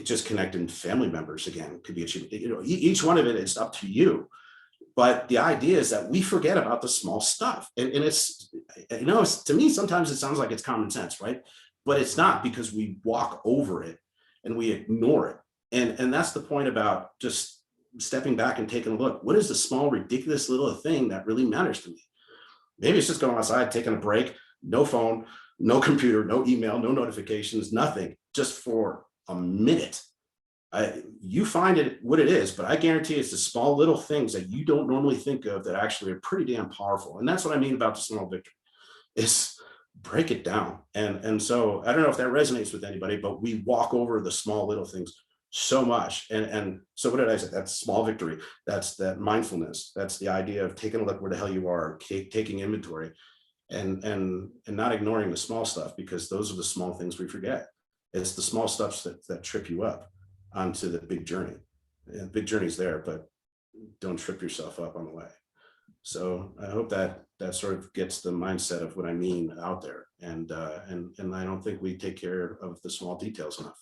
just connecting family members again could be achievement. You know, each one of it is up to you. But the idea is that we forget about the small stuff. And it's, you know, to me, sometimes it sounds like it's common sense, right? But it's not, because we walk over it and we ignore it. And that's the point about just stepping back and taking a look. What is the small, ridiculous little thing that really matters to me? Maybe it's just going outside, taking a break, no phone, no computer, no email, no notifications, nothing, just for a minute. You find it what it is, but I guarantee it's the small little things that you don't normally think of that actually are pretty damn powerful. And that's what I mean about the small victory, is break it down. And so I don't know if that resonates with anybody, but we walk over the small little things so much. And so what did I say? That's small victory. That's that mindfulness. That's the idea of taking a look where the hell you are, taking inventory, and not ignoring the small stuff, because those are the small things we forget. It's the small stuff that trip you up onto the big journey. The big journey's there, but don't trip yourself up on the way. So I hope that sort of gets the mindset of what I mean out there. And I don't think we take care of the small details enough.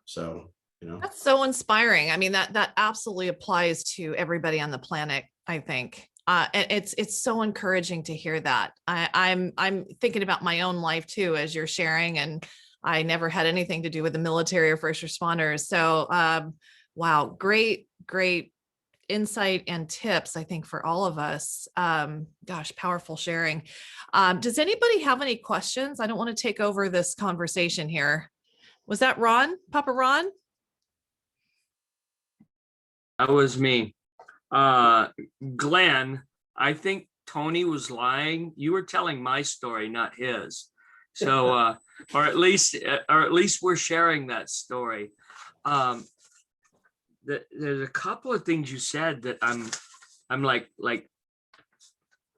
So, you know, That's so inspiring. I mean, that absolutely applies to everybody on the planet, I think. And it's so encouraging to hear that. I'm thinking about my own life too, as you're sharing, and I never had anything to do with the military or first responders. So, wow, great insight and tips, I think, for all of us. Gosh, powerful sharing. Does anybody have any questions? I don't want to take over this conversation here. Was that Ron, Papa Ron? That was me. Glenn, I think Tony was lying. You were telling my story, not his. So, or at least we're sharing that story. There's a couple of things you said that I'm like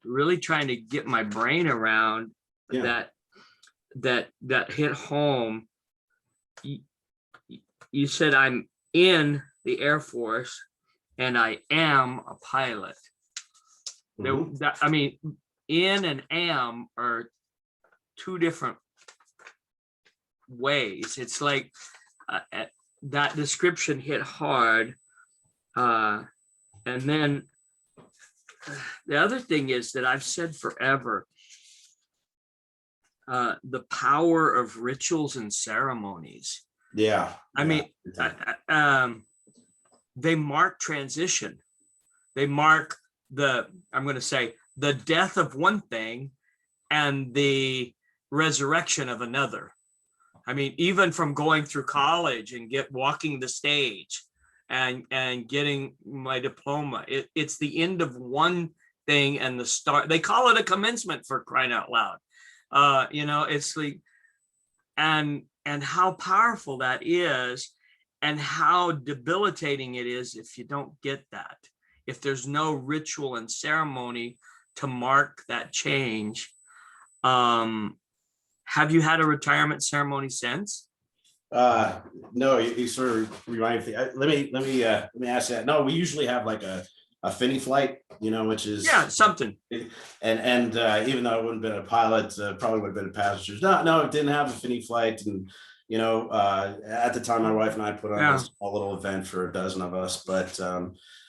really trying to get my brain around. Yeah. that hit home. You said I'm in the Air Force and I am a pilot. Mhm. I mean, in and am are two different ways. It's like that description hit hard. And then the other thing is that I've said forever, the power of rituals and ceremonies. Yeah. I mean, they mark transition. They mark I'm going to say, the death of one thing and the resurrection of another. I mean, even from going through college and walking the stage and getting my diploma, it's the end of one thing and the start. They call it a commencement, for crying out loud. You know, it's like, and how powerful that is, and how debilitating it is if you don't get that. If there's no ritual and ceremony to mark that change. Have you had a retirement ceremony since? No, you sort of remind me. Let me ask that. No, we usually have like a Finney flight, you know, which is something. And even though I wouldn't have been a pilot, probably would have been a passenger. No, it didn't have a Finney flight, and you know, at the time, my wife and I put on a small little event for a dozen of us, but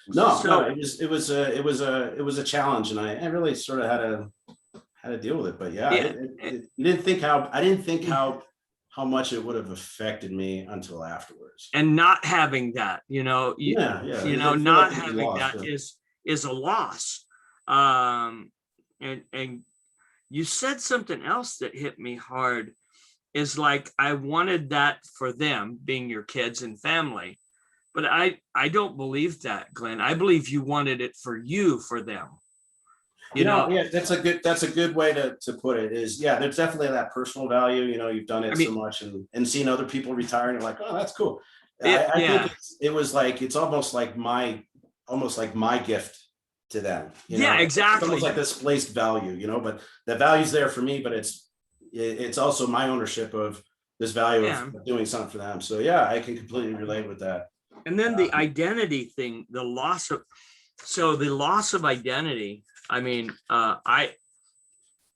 no, it was a challenge, and I really sort of had to deal with it. But you didn't think I didn't think how much it would have affected me until afterwards. And not having that, you know, not having that is a loss. And you said something else that hit me hard, is like, I wanted that for them, being your kids and family. But I don't believe that, Glenn. I believe you wanted it for you, for them. You know, yeah, that's a good way to put it. Is there's definitely that personal value. You know, you've done it so much, and seeing other people retire, and you're like, oh, that's cool. I think it was like, it's almost like my gift to them. You know? Exactly. It's almost like this placed value, you know. But the value's there for me, but it's also my ownership of this value of doing something for them. So I can completely relate with that. And then the identity thing, the loss of, So the loss of identity, I mean,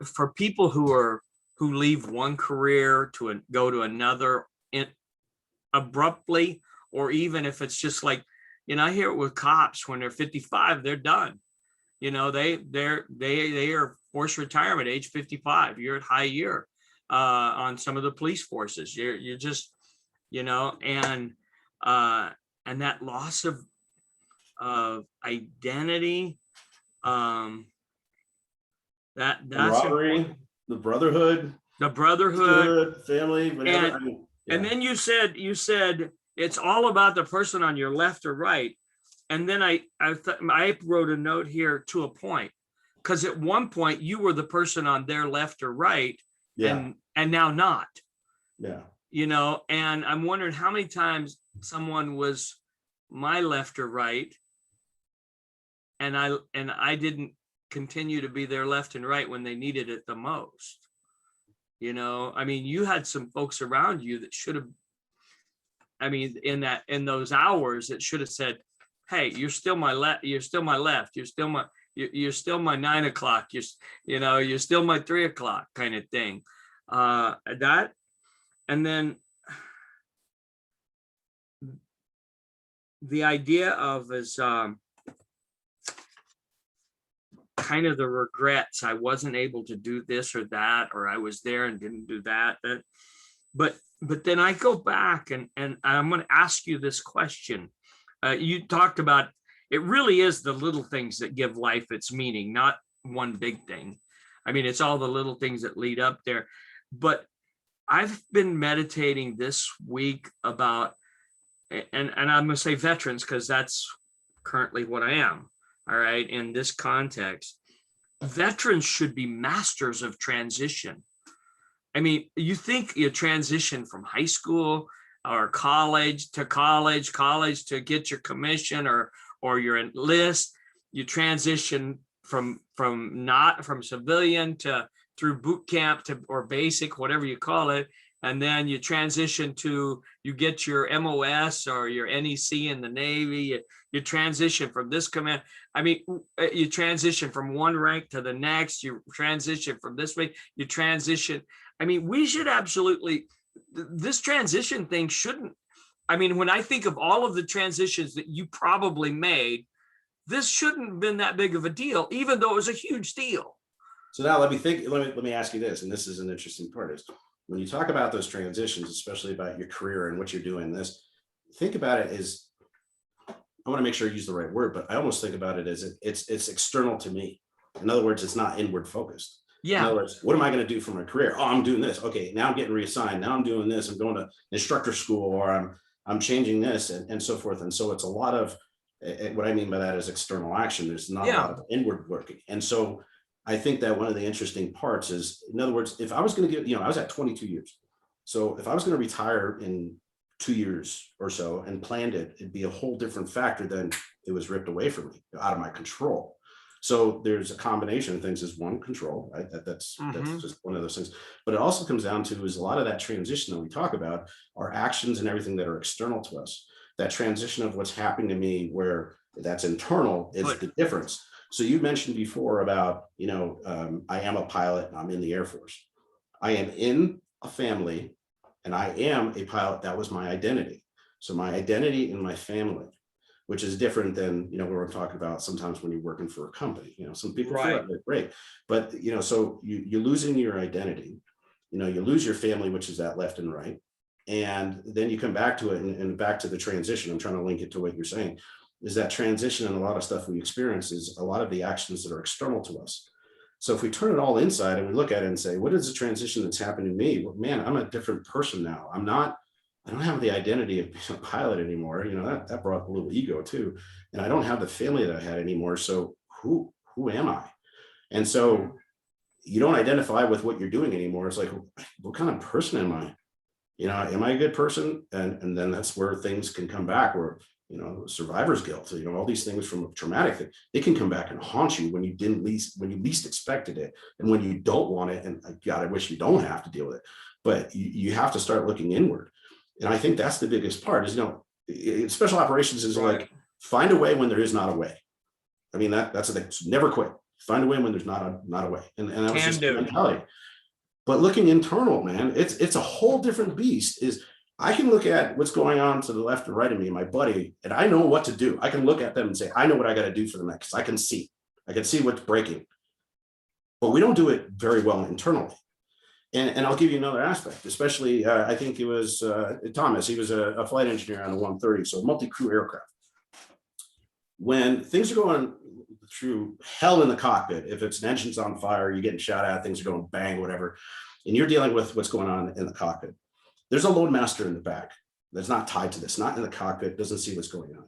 for people who leave one career to go to another abruptly, or even if it's just like, I hear it with cops when they're 55, they're done. They are forced retirement age 55. You're at high year on some of the police forces. You're just, and that loss of identity, that's camaraderie, the brotherhood, family, whatever. And then you said it's all about the person on your left or right. And then I wrote a note here to a point, because at one point you were the person on their left or right, and now not. Yeah. And I'm wondering how many times someone was my left or right, and I didn't continue to be their left and right when they needed it the most. I mean, you had some folks around you that should have, in those hours, that should have said, hey, you're still my left, you're still my 9 o'clock, you're still my 3 o'clock kind of thing. That, and then the idea of is kind of the regrets. I wasn't able to do this or that, or I was there and didn't do that. But then I go back and I'm going to ask you this question. You talked about, it really is the little things that give life its meaning, not one big thing. It's all the little things that lead up there. But I've been meditating this week about, and I'm going to say veterans, because that's currently what I am. All right. In this context, veterans should be masters of transition. You think you transition from high school or college to get your commission or your enlist. You transition from civilian to through boot camp or basic, whatever you call it. And then you transition to, you get your MOS or your NEC in the Navy. You transition from this command. You transition from one rank to the next. You transition from this way. You transition. We should absolutely, this transition thing shouldn't, when I think of all of the transitions that you probably made, this shouldn't have been that big of a deal, even though it was a huge deal. So now let me ask you this, and this is an interesting part, is when you talk about those transitions, especially about your career and what you're doing, think about it as, I want to make sure I use the right word, but I almost think about it as it's external to me. In other words, it's not inward focused. Yeah. In other words, what am I going to do for my career? Oh, I'm doing this. Okay, now I'm getting reassigned. Now I'm doing this. I'm going to instructor school, or I'm changing this, and so forth. And so it's a lot of, what I mean by that is external action. There's not a lot of inward working. And so I think that one of the interesting parts is, in other words, if I was going to get, I was at 22 years. So if I was going to retire in 2 years or so and planned it, it'd be a whole different factor than it was ripped away from me, out of my control. So there's a combination of things. Is one, control, right? That's just one of those things. But it also comes down to is a lot of that transition that we talk about are actions and everything that are external to us. That transition of what's happening to me, where that's internal, is the difference. So you mentioned before about, I am a pilot and I'm in the Air Force. I am in a family and I am a pilot. That was my identity. So my identity in my family, which is different than, what we're talking about sometimes when you're working for a company. Some people feel like great, but, so you're losing your identity, you lose your family, which is that left and right. And then you come back to it and back to the transition. I'm trying to link it to what you're saying. Is that transition, and a lot of stuff we experience is a lot of the actions that are external to us. So if we turn it all inside and we look at it and say, what is the transition that's happened to me? Well, man, I'm a different person now. I don't have the identity of being a pilot anymore. That brought a little ego too. And I don't have the family that I had anymore. So who am I? And so you don't identify with what you're doing anymore. It's like, what kind of person am I? Am I a good person? And then that's where things can come back, where survivor's guilt, all these things from a traumatic thing, they can come back and haunt you when you least expected it, and when you don't want it. And God, I wish you don't have to deal with it, but you have to start looking inward. And I think that's the biggest part is, special operations is like, find a way when there is not a way. I mean, that's a thing. So never quit. Find a way when there's not a way. And that was Can just do. the mentality. But looking internal, man, it's a whole different beast. Is I can look at what's going on to the left and right of me, my buddy, and I know what to do. I can look at them and say, I know what I got to do for them next. I can see what's breaking. But we don't do it very well internally. And I'll give you another aspect, especially I think it was Thomas. He was a flight engineer on the 130, so multi-crew aircraft. When things are going through hell in the cockpit, if it's an engine's on fire, you're getting shot at, things are going bang, whatever, and you're dealing with what's going on in the cockpit, there's a load master in the back that's not tied to this, not in the cockpit, doesn't see what's going on.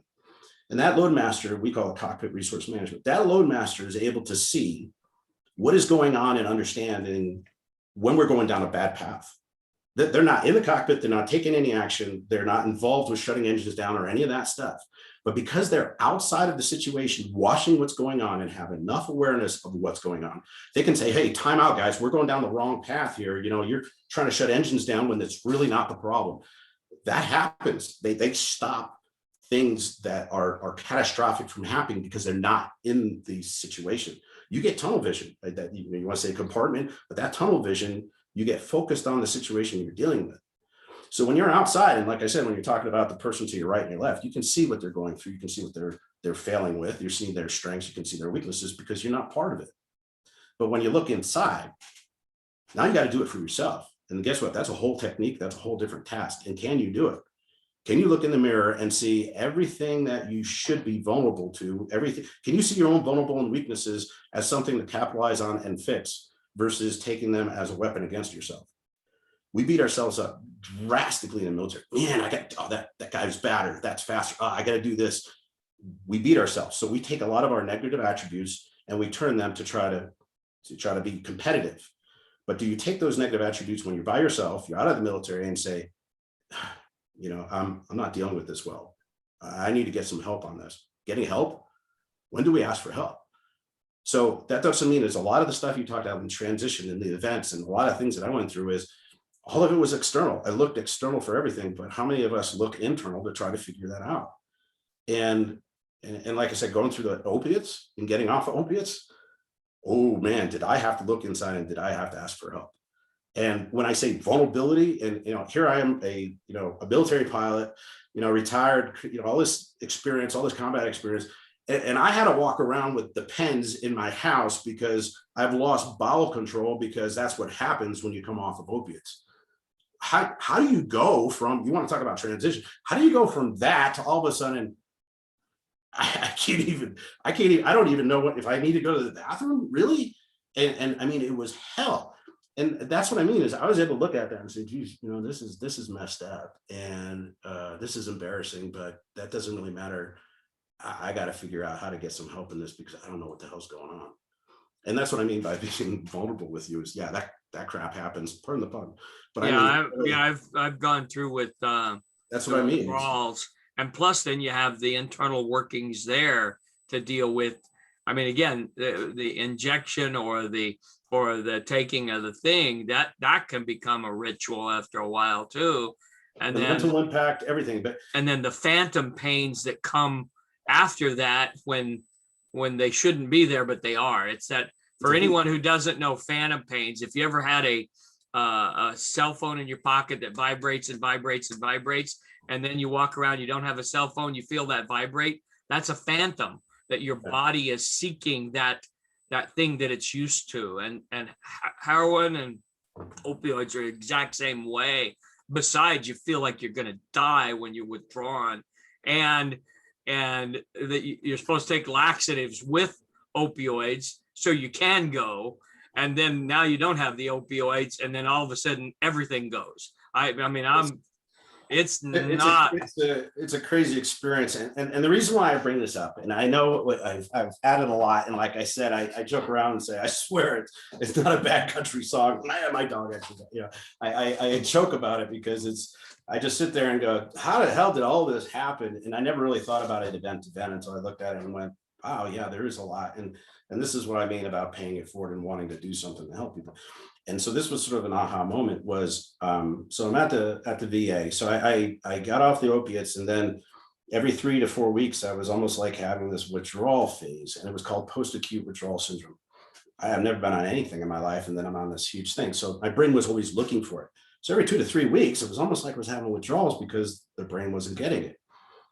And that load master, we call it cockpit resource management. That load master is able to see what is going on and understanding when we're going down a bad path. They're not in the cockpit, they're not taking any action, they're not involved with shutting engines down or any of that stuff. But because they're outside of the situation, watching what's going on and have enough awareness of what's going on, they can say, hey, time out, guys, we're going down the wrong path here. You know, you're trying to shut engines down when it's really not the problem. That happens. They stop things that are catastrophic from happening because they're not in the situation. You get tunnel vision, right? That you want to say compartment, but that tunnel vision, you get focused on the situation you're dealing with. So when you're outside, and like I said, when you're talking about the person to your right and your left, you can see what they're going through. You can see what they're failing with. You're seeing their strengths. You can see their weaknesses because you're not part of it. But when you look inside, now you got to do it for yourself. And guess what? That's a whole technique. That's a whole different task. And can you do it? Can you look in the mirror and see everything that you should be vulnerable to? Everything? Can you see your own vulnerable and weaknesses as something to capitalize on and fix versus taking them as a weapon against yourself? We beat ourselves up drastically in the military. Man, that guy's bad, or that's faster. Oh, I got to do this. We beat ourselves. So we take a lot of our negative attributes and we turn them to try to be competitive. But do you take those negative attributes when you're by yourself, you're out of the military, and say, you know, I'm not dealing with this well. I need to get some help on this. Getting help? When do we ask for help? So that doesn't mean there's a lot of the stuff you talked about in transition and the events and a lot of things that I went through is all of it was external. I looked external for everything, but how many of us look internal to try to figure that out? And like I said, going through the opiates and getting off of opiates, oh man, did I have to look inside and did I have to ask for help? And when I say vulnerability, and you know, here I am, a military pilot, retired, all this experience, all this combat experience, and I had to walk around with the pens in my house because I've lost bowel control, because that's what happens when you come off of opiates. How do you go from, you want to talk about transition, how do you go from that to all of a sudden, I don't even know if I need to go to the bathroom, really? And I mean, it was hell. And that's what I mean, is I was able to look at that and say, geez, this is messed up, and this is embarrassing, but that doesn't really matter. I got to figure out how to get some help in this because I don't know what the hell's going on. And that's what I mean by being vulnerable with you is, yeah, that crap happens. Pardon the pun. But yeah, I've gone through with that's what I mean. Withdrawals. And plus, then you have the internal workings there to deal with. I mean, again, the injection or the taking of the thing that can become a ritual after a while too. And the then mental impact, everything. And then the phantom pains that come after that when they shouldn't be there, but they are. It's that for anyone who doesn't know phantom pains, if you ever had a cell phone in your pocket that vibrates and vibrates and vibrates, and then you walk around, you don't have a cell phone, you feel that vibrate, that's a phantom that your body is seeking that thing that it's used to. And heroin and opioids are the exact same way. Besides, you feel like you're going to die when you're withdrawn, and that you're supposed to take laxatives with opioids so you can go, and then now you don't have the opioids, and then all of a sudden everything goes. It's a crazy experience, and the reason why I bring this up, and I know I've added a lot, and like I said, I joke around and say I swear it's not a bad country song. My dog actually, I joke about it because I just sit there and go, how the hell did all this happen? And I never really thought about it event to event until I looked at it and went, wow, yeah, there is a lot, and this is what I mean about paying it forward and wanting to do something to help people. And so this was sort of an aha moment was, so I'm at the VA. So I got off the opiates, and then every 3 to 4 weeks, I was almost like having this withdrawal phase, and it was called post-acute withdrawal syndrome. I have never been on anything in my life, and then I'm on this huge thing. So my brain was always looking for it. So every 2 to 3 weeks, it was almost like I was having withdrawals because the brain wasn't getting it.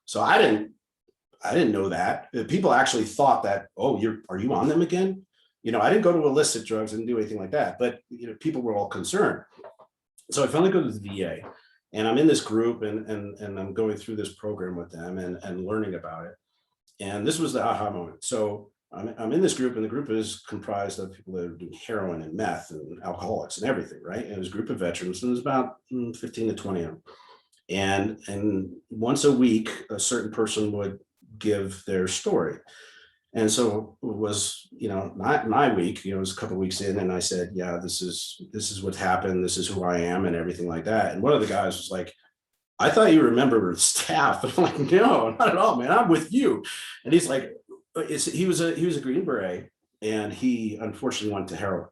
So I didn't know that. People actually thought that, oh, are you on them again? I didn't go to illicit drugs, I didn't do anything like that, but people were all concerned. So I finally go to the VA, and I'm in this group, and I'm going through this program with them and learning about it. And this was the aha moment. So I'm in this group, and the group is comprised of people that are doing heroin and meth and alcoholics and everything, right? And it was a group of veterans, and there's about 15 to 20 of them. And once a week, a certain person would give their story. And so it was, not my week, it was a couple of weeks in, and I said, yeah, this is what happened. This is who I am and everything like that. And one of the guys was like, I thought you remember staff. And I'm like, no, not at all, man. I'm with you. And he's like, he was a Green Beret, and he unfortunately went to heroin.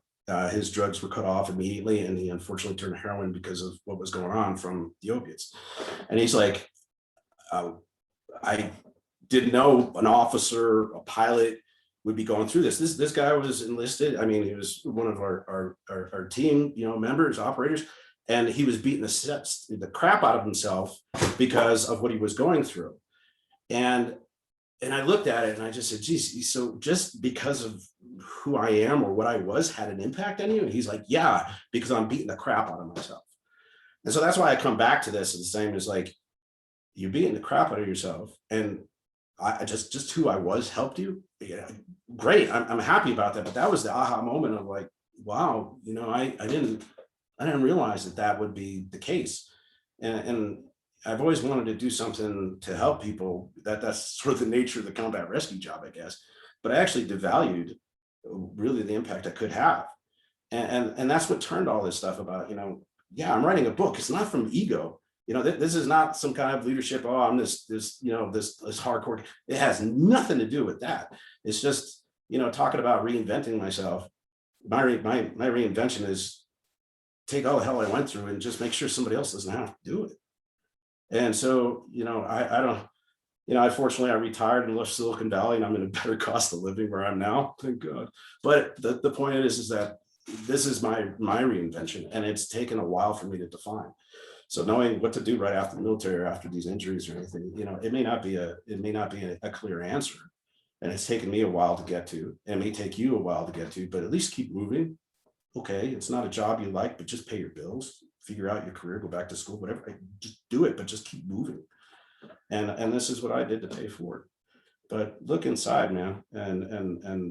His drugs were cut off immediately, and he unfortunately turned to heroin because of what was going on from the opiates. And he's like, I didn't know an officer, a pilot would be going through this. This guy was enlisted. I mean, he was one of our team, members, operators, and he was beating the crap out of himself because of what he was going through. And I looked at it and I just said, geez, so just because of who I am or what I was had an impact on you? And he's like, yeah, because I'm beating the crap out of myself. And so that's why I come back to this. The same as like, you're beating the crap out of yourself. And I just who I was helped you. Yeah, great. I'm happy about that. But that was the aha moment of like, wow, I didn't realize that would be the case. And I've always wanted to do something to help people. That's sort of the nature of the combat rescue job, I guess. But I actually devalued really the impact I could have. And that's what turned all this stuff about, yeah, I'm writing a book. It's not from ego. This is not some kind of leadership. Oh, I'm this hardcore. It has nothing to do with that. It's just, talking about reinventing myself. My reinvention is take all the hell I went through and just make sure somebody else doesn't have to do it. And so, fortunately I retired and left Silicon Valley, and I'm in a better cost of living where I'm now, thank God. But the point is that this is my reinvention, and it's taken a while for me to define. So knowing what to do right after the military or after these injuries or anything, it may not be a clear answer. And it's taken me a while to get to, and it may take you a while to get to, but at least keep moving. Okay, it's not a job you like, but just pay your bills, figure out your career, go back to school, whatever, just do it, but just keep moving. And this is what I did to pay for it. But look inside, man, and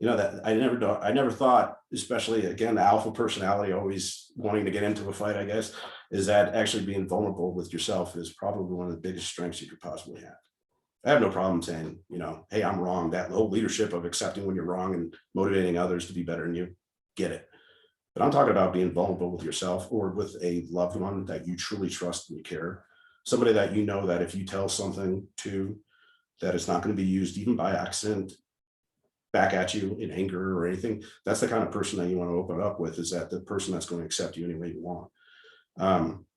that I never thought, especially again, the alpha personality, always wanting to get into a fight, I guess, is that actually being vulnerable with yourself is probably one of the biggest strengths you could possibly have. I have no problem saying, hey, I'm wrong. That whole leadership of accepting when you're wrong and motivating others to be better than you, get it. But I'm talking about being vulnerable with yourself or with a loved one that you truly trust and you care. Somebody that that if you tell something to, that it's not going to be used even by accident back at you in anger or anything. That's the kind of person that you want to open up with, is that the person that's going to accept you any way you want.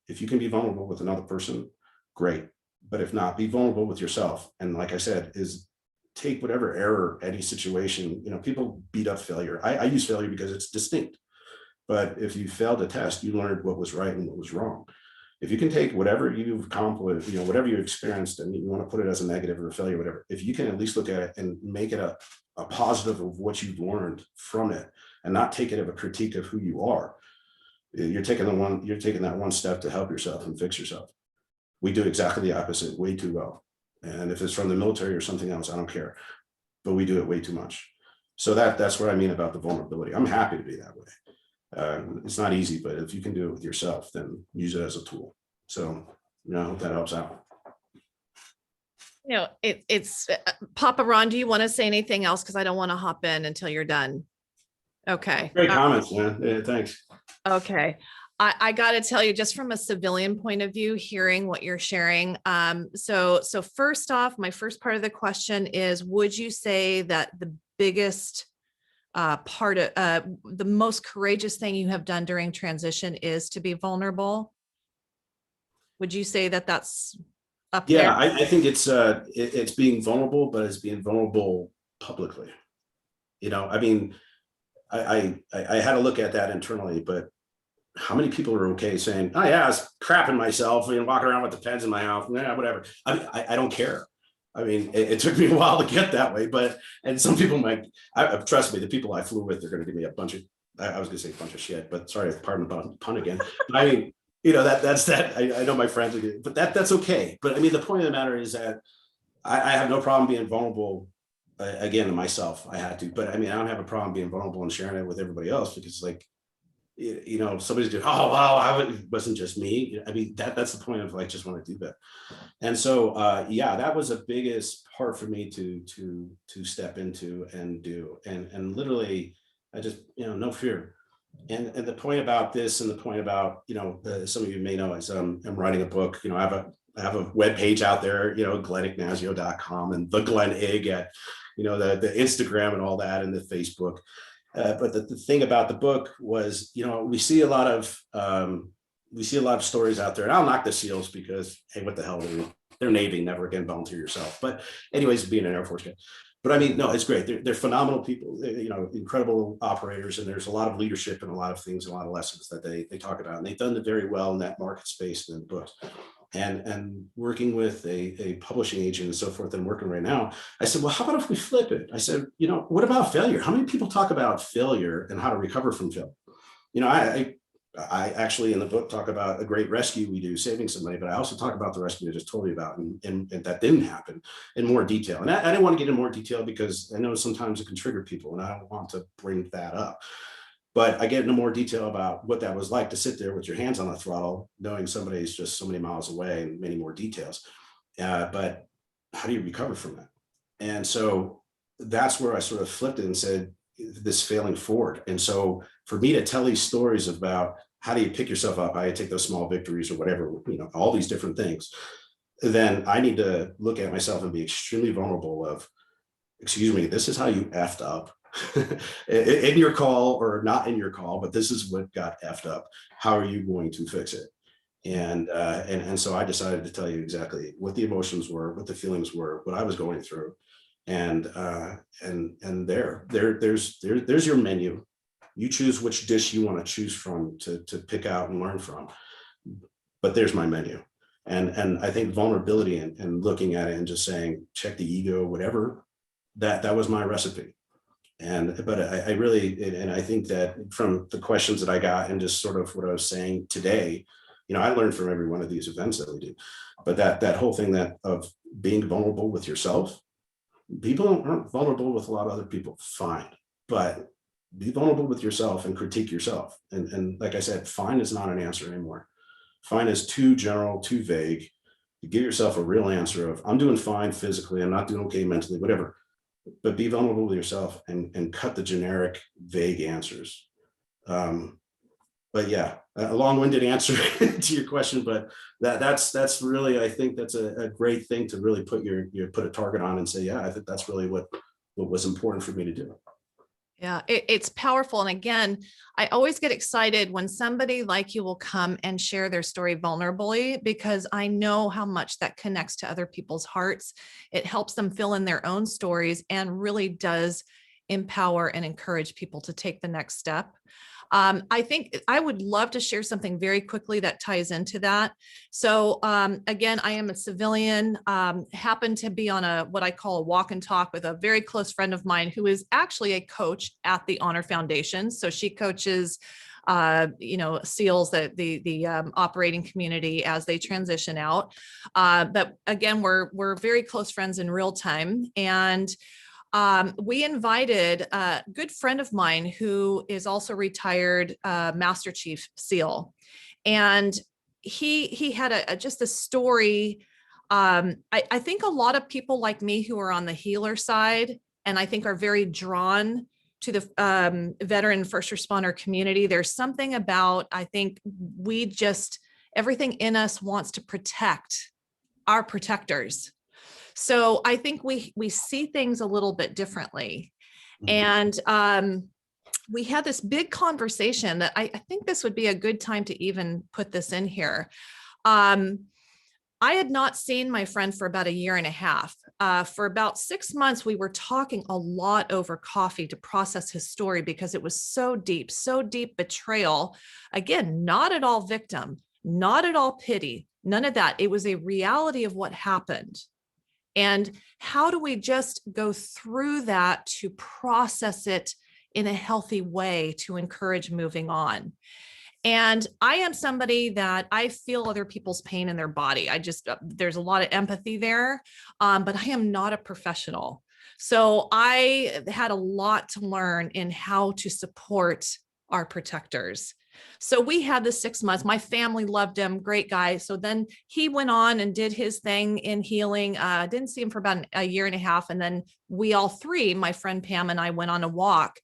If you can be vulnerable with another person, great. But if not, be vulnerable with yourself. And like I said, is take whatever error, any situation, people beat up failure. I use failure because it's distinct. But if you failed a test, you learned what was right and what was wrong. If you can take whatever you've accomplished, whatever you experienced, and you want to put it as a negative or a failure, whatever, if you can at least look at it and make it a positive of what you've learned from it, and not take it as a critique of who you are, you're taking that one step to help yourself and fix yourself. We do exactly the opposite way too well. And if it's from the military or something else, I don't care, but we do it way too much. So that's what I mean about the vulnerability. I'm happy to be that way. It's not easy, but if you can do it with yourself, then use it as a tool. So, I hope that helps out. It's Papa Ron, do you want to say anything else? Because I don't want to hop in until you're done. Okay. Great comments, man. Yeah, thanks. Okay. I got to tell you, just from a civilian point of view, hearing what you're sharing. So first off, my first part of the question is, would you say that the biggest part of the most courageous thing you have done during transition is to be vulnerable? Would you say that that's up Yeah, there? I think it's being vulnerable, but it's being vulnerable publicly. I mean, I had to look at that internally, but how many people are okay saying, "Oh yeah, I was crapping myself and walking around with the pens in my mouth, yeah, whatever." I mean, I don't care. I mean, it took me a while to get that way, and some people might. Trust me, the people I flew with, they're going to give me a bunch of. I was going to say a bunch of shit, but sorry, pardon the pun again. But I mean, that's that. I know my friends, but that's okay. But I mean, the point of the matter is that I have no problem being vulnerable. Again, to myself, I had to, but I mean, I don't have a problem being vulnerable and sharing it with everybody else because, like, somebody's doing, oh wow, it wasn't just me. I mean, that's the point of, like, just want to do that. And so yeah, that was the biggest part for me to step into and do, and literally I just, no fear. And the point about this, and the point about, some of you may know, is I'm writing a book. I have a web page out there, glenignazio.com, and the Glen Ig at, the Instagram and all that, and the Facebook. But the thing about the book was, we see a lot of stories out there, and I'll knock the SEALs because, hey, what the hell, they're Navy, never again volunteer yourself. But anyways, being an Air Force guy. But I mean, no, it's great. They're phenomenal people, incredible operators, and there's a lot of leadership and a lot of things, a lot of lessons that they talk about, and they've done it very well in that market space in the books. And working with a publishing agent and so forth, and working right now, I said, well, how about if we flip it? I said, what about failure? How many people talk about failure and how to recover from failure? I actually in the book talk about a great rescue we do, saving somebody, but I also talk about the rescue I just told you about, and that didn't happen, in more detail. And I didn't want to get in more detail because I know sometimes it can trigger people, and I don't want to bring that up. But I get into more detail about what that was like to sit there with your hands on the throttle, knowing somebody's just so many miles away, and many more details. But how do you recover from that? And so that's where I sort of flipped it and said, this failing forward. And so for me to tell these stories about how do you pick yourself up, how do you take those small victories or whatever, all these different things, then I need to look at myself and be extremely vulnerable of, excuse me, this is how you effed up. In your call or not in your call, but this is what got effed up. How are you going to fix it? And so I decided to tell you exactly what the emotions were, what the feelings were, what I was going through, and there's your menu. You choose which dish you want to choose from to pick out and learn from. But there's my menu, and I think vulnerability and looking at it and just saying check the ego, whatever, that was my recipe. But I really, and I think that from the questions that I got and just sort of what I was saying today, I learned from every one of these events that we do. But that whole thing of being vulnerable with yourself, people aren't vulnerable with a lot of other people, fine, but be vulnerable with yourself and critique yourself. And like I said, fine is not an answer anymore. Fine is too general, too vague. You give yourself a real answer of, I'm doing fine physically, I'm not doing okay mentally, whatever. But be vulnerable with yourself and cut the generic, vague answers. But yeah, a long-winded answer to your question, but that's really, I think that's a great thing to really put put a target on and say, yeah, I think that's really what was important for me to do. Yeah, it's powerful. And again, I always get excited when somebody like you will come and share their story vulnerably, because I know how much that connects to other people's hearts. It helps them fill in their own stories and really does empower and encourage people to take the next step. I think I would love to share something very quickly that ties into that. So again, I am a civilian, happened to be on what I call a walk and talk with a very close friend of mine who is actually a coach at the Honor Foundation. So she coaches SEALs, the operating community as they transition out. But again, we're very close friends in real time. And we invited a good friend of mine who is also retired Master Chief SEAL. And he had just a story. I think a lot of people like me who are on the healer side, and I think are very drawn to the veteran first responder community. There's something about, I think everything in us wants to protect our protectors. So I think we see things a little bit differently. And we had this big conversation that I think this would be a good time to even put this in here. I I had not seen my friend for about a year and a half. For about 6 months, we were talking a lot over coffee to process his story because it was so deep betrayal. Again, not at all victim, not at all pity, none of that. It was a reality of what happened. And how do we just go through that to process it in a healthy way to encourage moving on? And I am somebody that I feel other people's pain in their body. There's a lot of empathy there, but I am not a professional. So I had a lot to learn in how to support our protectors. So we had the 6 months. My family loved him, great guy. So then he went on and did his thing in healing. Didn't see him for about a year and a half. And then we all three, my friend Pam and I, went on a walk.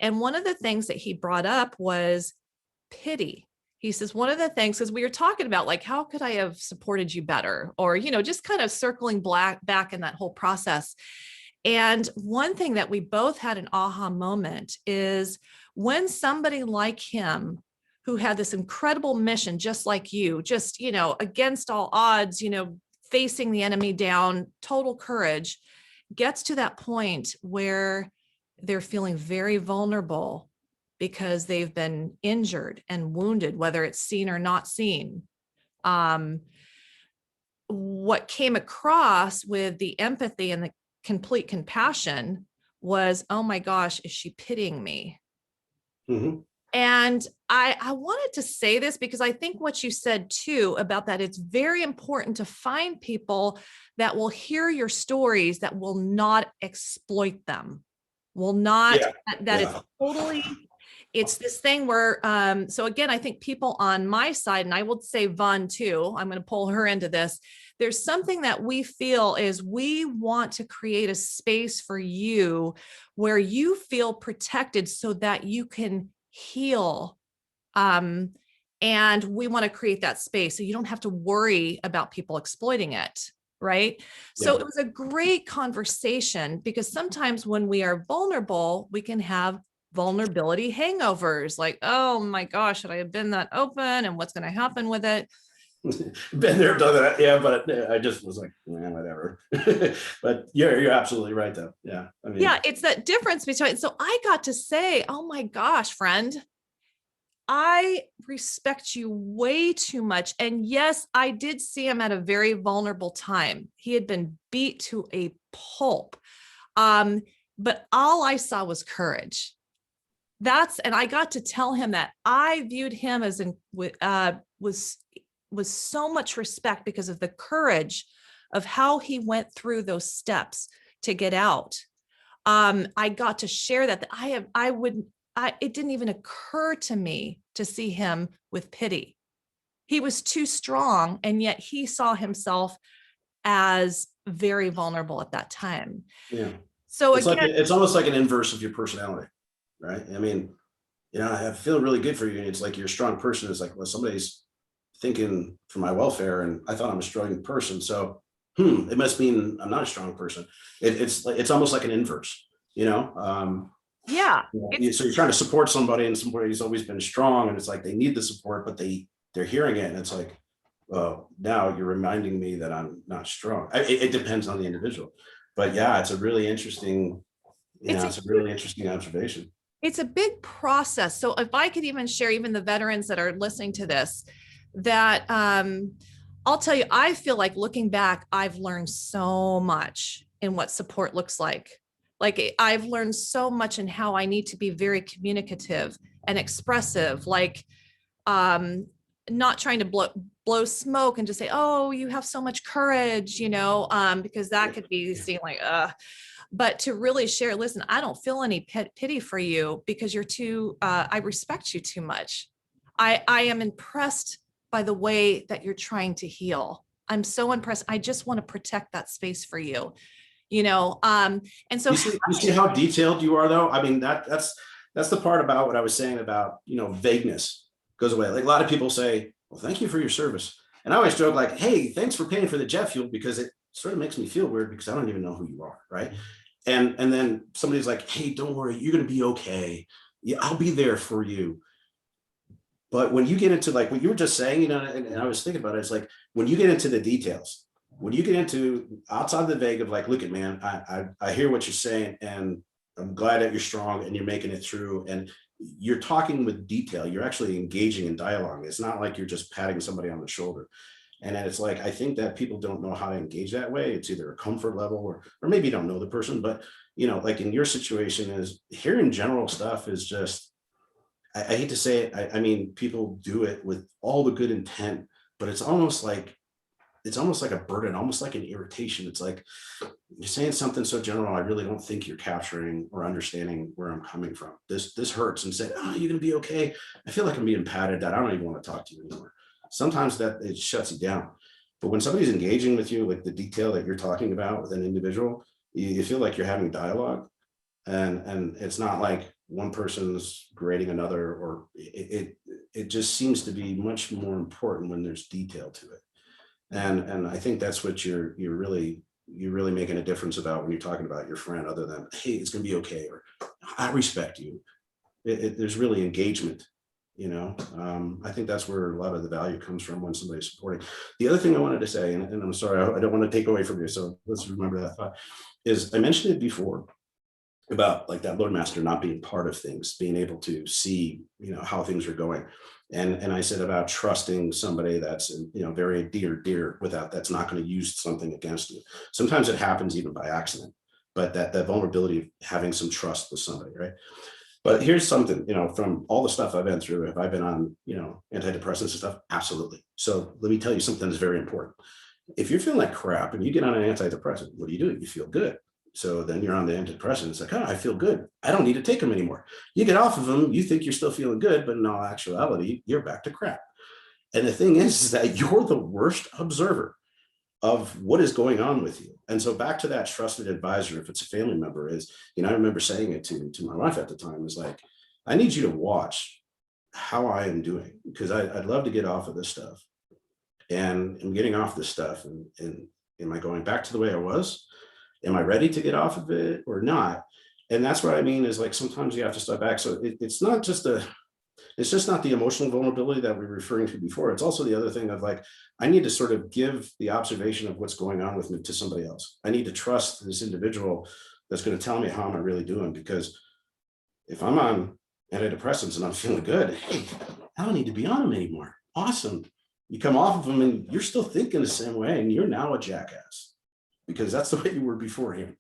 And one of the things that he brought up was pity. He says, one of the things, because we were talking about like, how could I have supported you better? Or, just kind of circling back in that whole process. And one thing that we both had an aha moment is when somebody like him, who had this incredible mission, just like you, just, against all odds, facing the enemy down, total courage, gets to that point where they're feeling very vulnerable because they've been injured and wounded, whether it's seen or not seen. What came across with the empathy and the complete compassion was, oh my gosh, is she pitying me? Mm-hmm. And I wanted to say this because I think what you said too about that, it's very important to find people that will hear your stories, that will not exploit them, will not, it's totally, it's this thing where, so again, I think people on my side, and I will say Vaughn too, I'm going to pull her into this. There's something that we feel is we want to create a space for you where you feel protected so that you can heal. And we want to create that space so you don't have to worry about people exploiting it. Right. So it was a great conversation because sometimes when we are vulnerable, we can have vulnerability hangovers like, oh my gosh, should I have been that open and what's going to happen with it? Been there, done that. Yeah, but I just was like, man, whatever. But you're absolutely right, though. Yeah. I mean, yeah, it's that difference between. So I got to say, oh my gosh, friend, I respect you way too much. And yes, I did see him at a very vulnerable time. He had been beat to a pulp. But all I saw was courage. And I got to tell him that I viewed him as was so much respect because of the courage of how he went through those steps to get out. I got to share that it didn't even occur to me to see him with pity. He was too strong, and yet he saw himself as very vulnerable at that time. Yeah. So it's again, it's almost like an inverse of your personality, right? I mean, I feel really good for you. And it's like you're a strong person. It's like, well, somebody's thinking for my welfare, and I thought I'm a strong person. So, it must mean I'm not a strong person. It's almost like an inverse, yeah. So you're trying to support somebody, and somebody's always been strong, and it's like they need the support, but they're hearing it, and it's like, well, now you're reminding me that I'm not strong. It depends on the individual, but yeah, it's a really interesting. It's a really interesting observation. It's a big process. So if I could even share, even the veterans that are listening to this, that I'll tell you, I feel like looking back, I've learned so much in what support looks like. Like I've learned so much in how I need to be very communicative and expressive, like not trying to blow smoke and just say, oh, you have so much courage, because that could be seen like, but to really share, listen, I don't feel any pity for you because you're too, I respect you too much. I am impressed by the way that you're trying to heal. I'm so impressed. I just want to protect that space for you, and so you see how detailed you are, though. I mean, that's the part about what I was saying about, vagueness goes away. Like a lot of people say, well, thank you for your service. And I always joke like, hey, thanks for paying for the jet fuel, because it sort of makes me feel weird because I don't even know who you are. Right. And then somebody's like, hey, don't worry, you're going to be okay. Yeah, I'll be there for you. But when you get into like what you were just saying, you know, and I was thinking about it, it's like when you get into the details, when you get into outside the vague of like, look at man, I hear what you're saying, and I'm glad that you're strong and you're making it through, and you're talking with detail. You're actually engaging in dialogue. It's not like you're just patting somebody on the shoulder. And then it's like, I think that people don't know how to engage that way. It's either a comfort level or maybe you don't know the person, but you know, like in your situation is hearing general stuff is just, I hate to say it. I mean, people do it with all the good intent, but it's almost like a burden, almost like an irritation. It's like you're saying something so general. I really don't think you're capturing or understanding where I'm coming from. This hurts, and say, oh, you're gonna be okay. I feel like I'm being patted that I don't even want to talk to you anymore. Sometimes that it shuts you down. But when somebody's engaging with you, like the detail that you're talking about with an individual, you feel like you're having dialogue, and it's not like one person's grading another, or it just seems to be much more important when there's detail to it. And I think that's what you're really making a difference about when you're talking about your friend, other than, hey, it's gonna be okay, or I respect you. There's really engagement, you know. I think that's where a lot of the value comes from when somebody's supporting. The other thing I wanted to say, and I'm sorry, I don't want to take away from you, so let's remember that thought, is I mentioned it before about like that loadmaster not being part of things, being able to see, you know, how things are going. And I said about trusting somebody that's, you know, very dear without, that's not going to use something against you. Sometimes it happens even by accident, but that vulnerability of having some trust with somebody, right? But here's something, you know, from all the stuff I've been through, have I been on, you know, antidepressants and stuff? Absolutely. So let me tell you something that's very important. If you're feeling like crap and you get on an antidepressant, what do? You feel good. So then you're on the antidepressant. It's like, oh, I feel good. I don't need to take them anymore. You get off of them, you think you're still feeling good, but in all actuality, you're back to crap. And the thing is that you're the worst observer of what is going on with you. And so back to that trusted advisor, if it's a family member, is, you know, I remember saying it to my wife at the time, is like, I need you to watch how I am doing, because I'd love to get off of this stuff. And I'm getting off this stuff. And am I going back to the way I was? Am I ready to get off of it or not? And that's what I mean is like, sometimes you have to step back. So it's not just it's just not the emotional vulnerability that we were referring to before. It's also the other thing of like, I need to sort of give the observation of what's going on with me to somebody else. I need to trust this individual that's going to tell me how am I really doing, because if I'm on antidepressants and I'm feeling good, hey, I don't need to be on them anymore. Awesome. You come off of them and you're still thinking the same way, and you're now a jackass, because that's the way you were beforehand.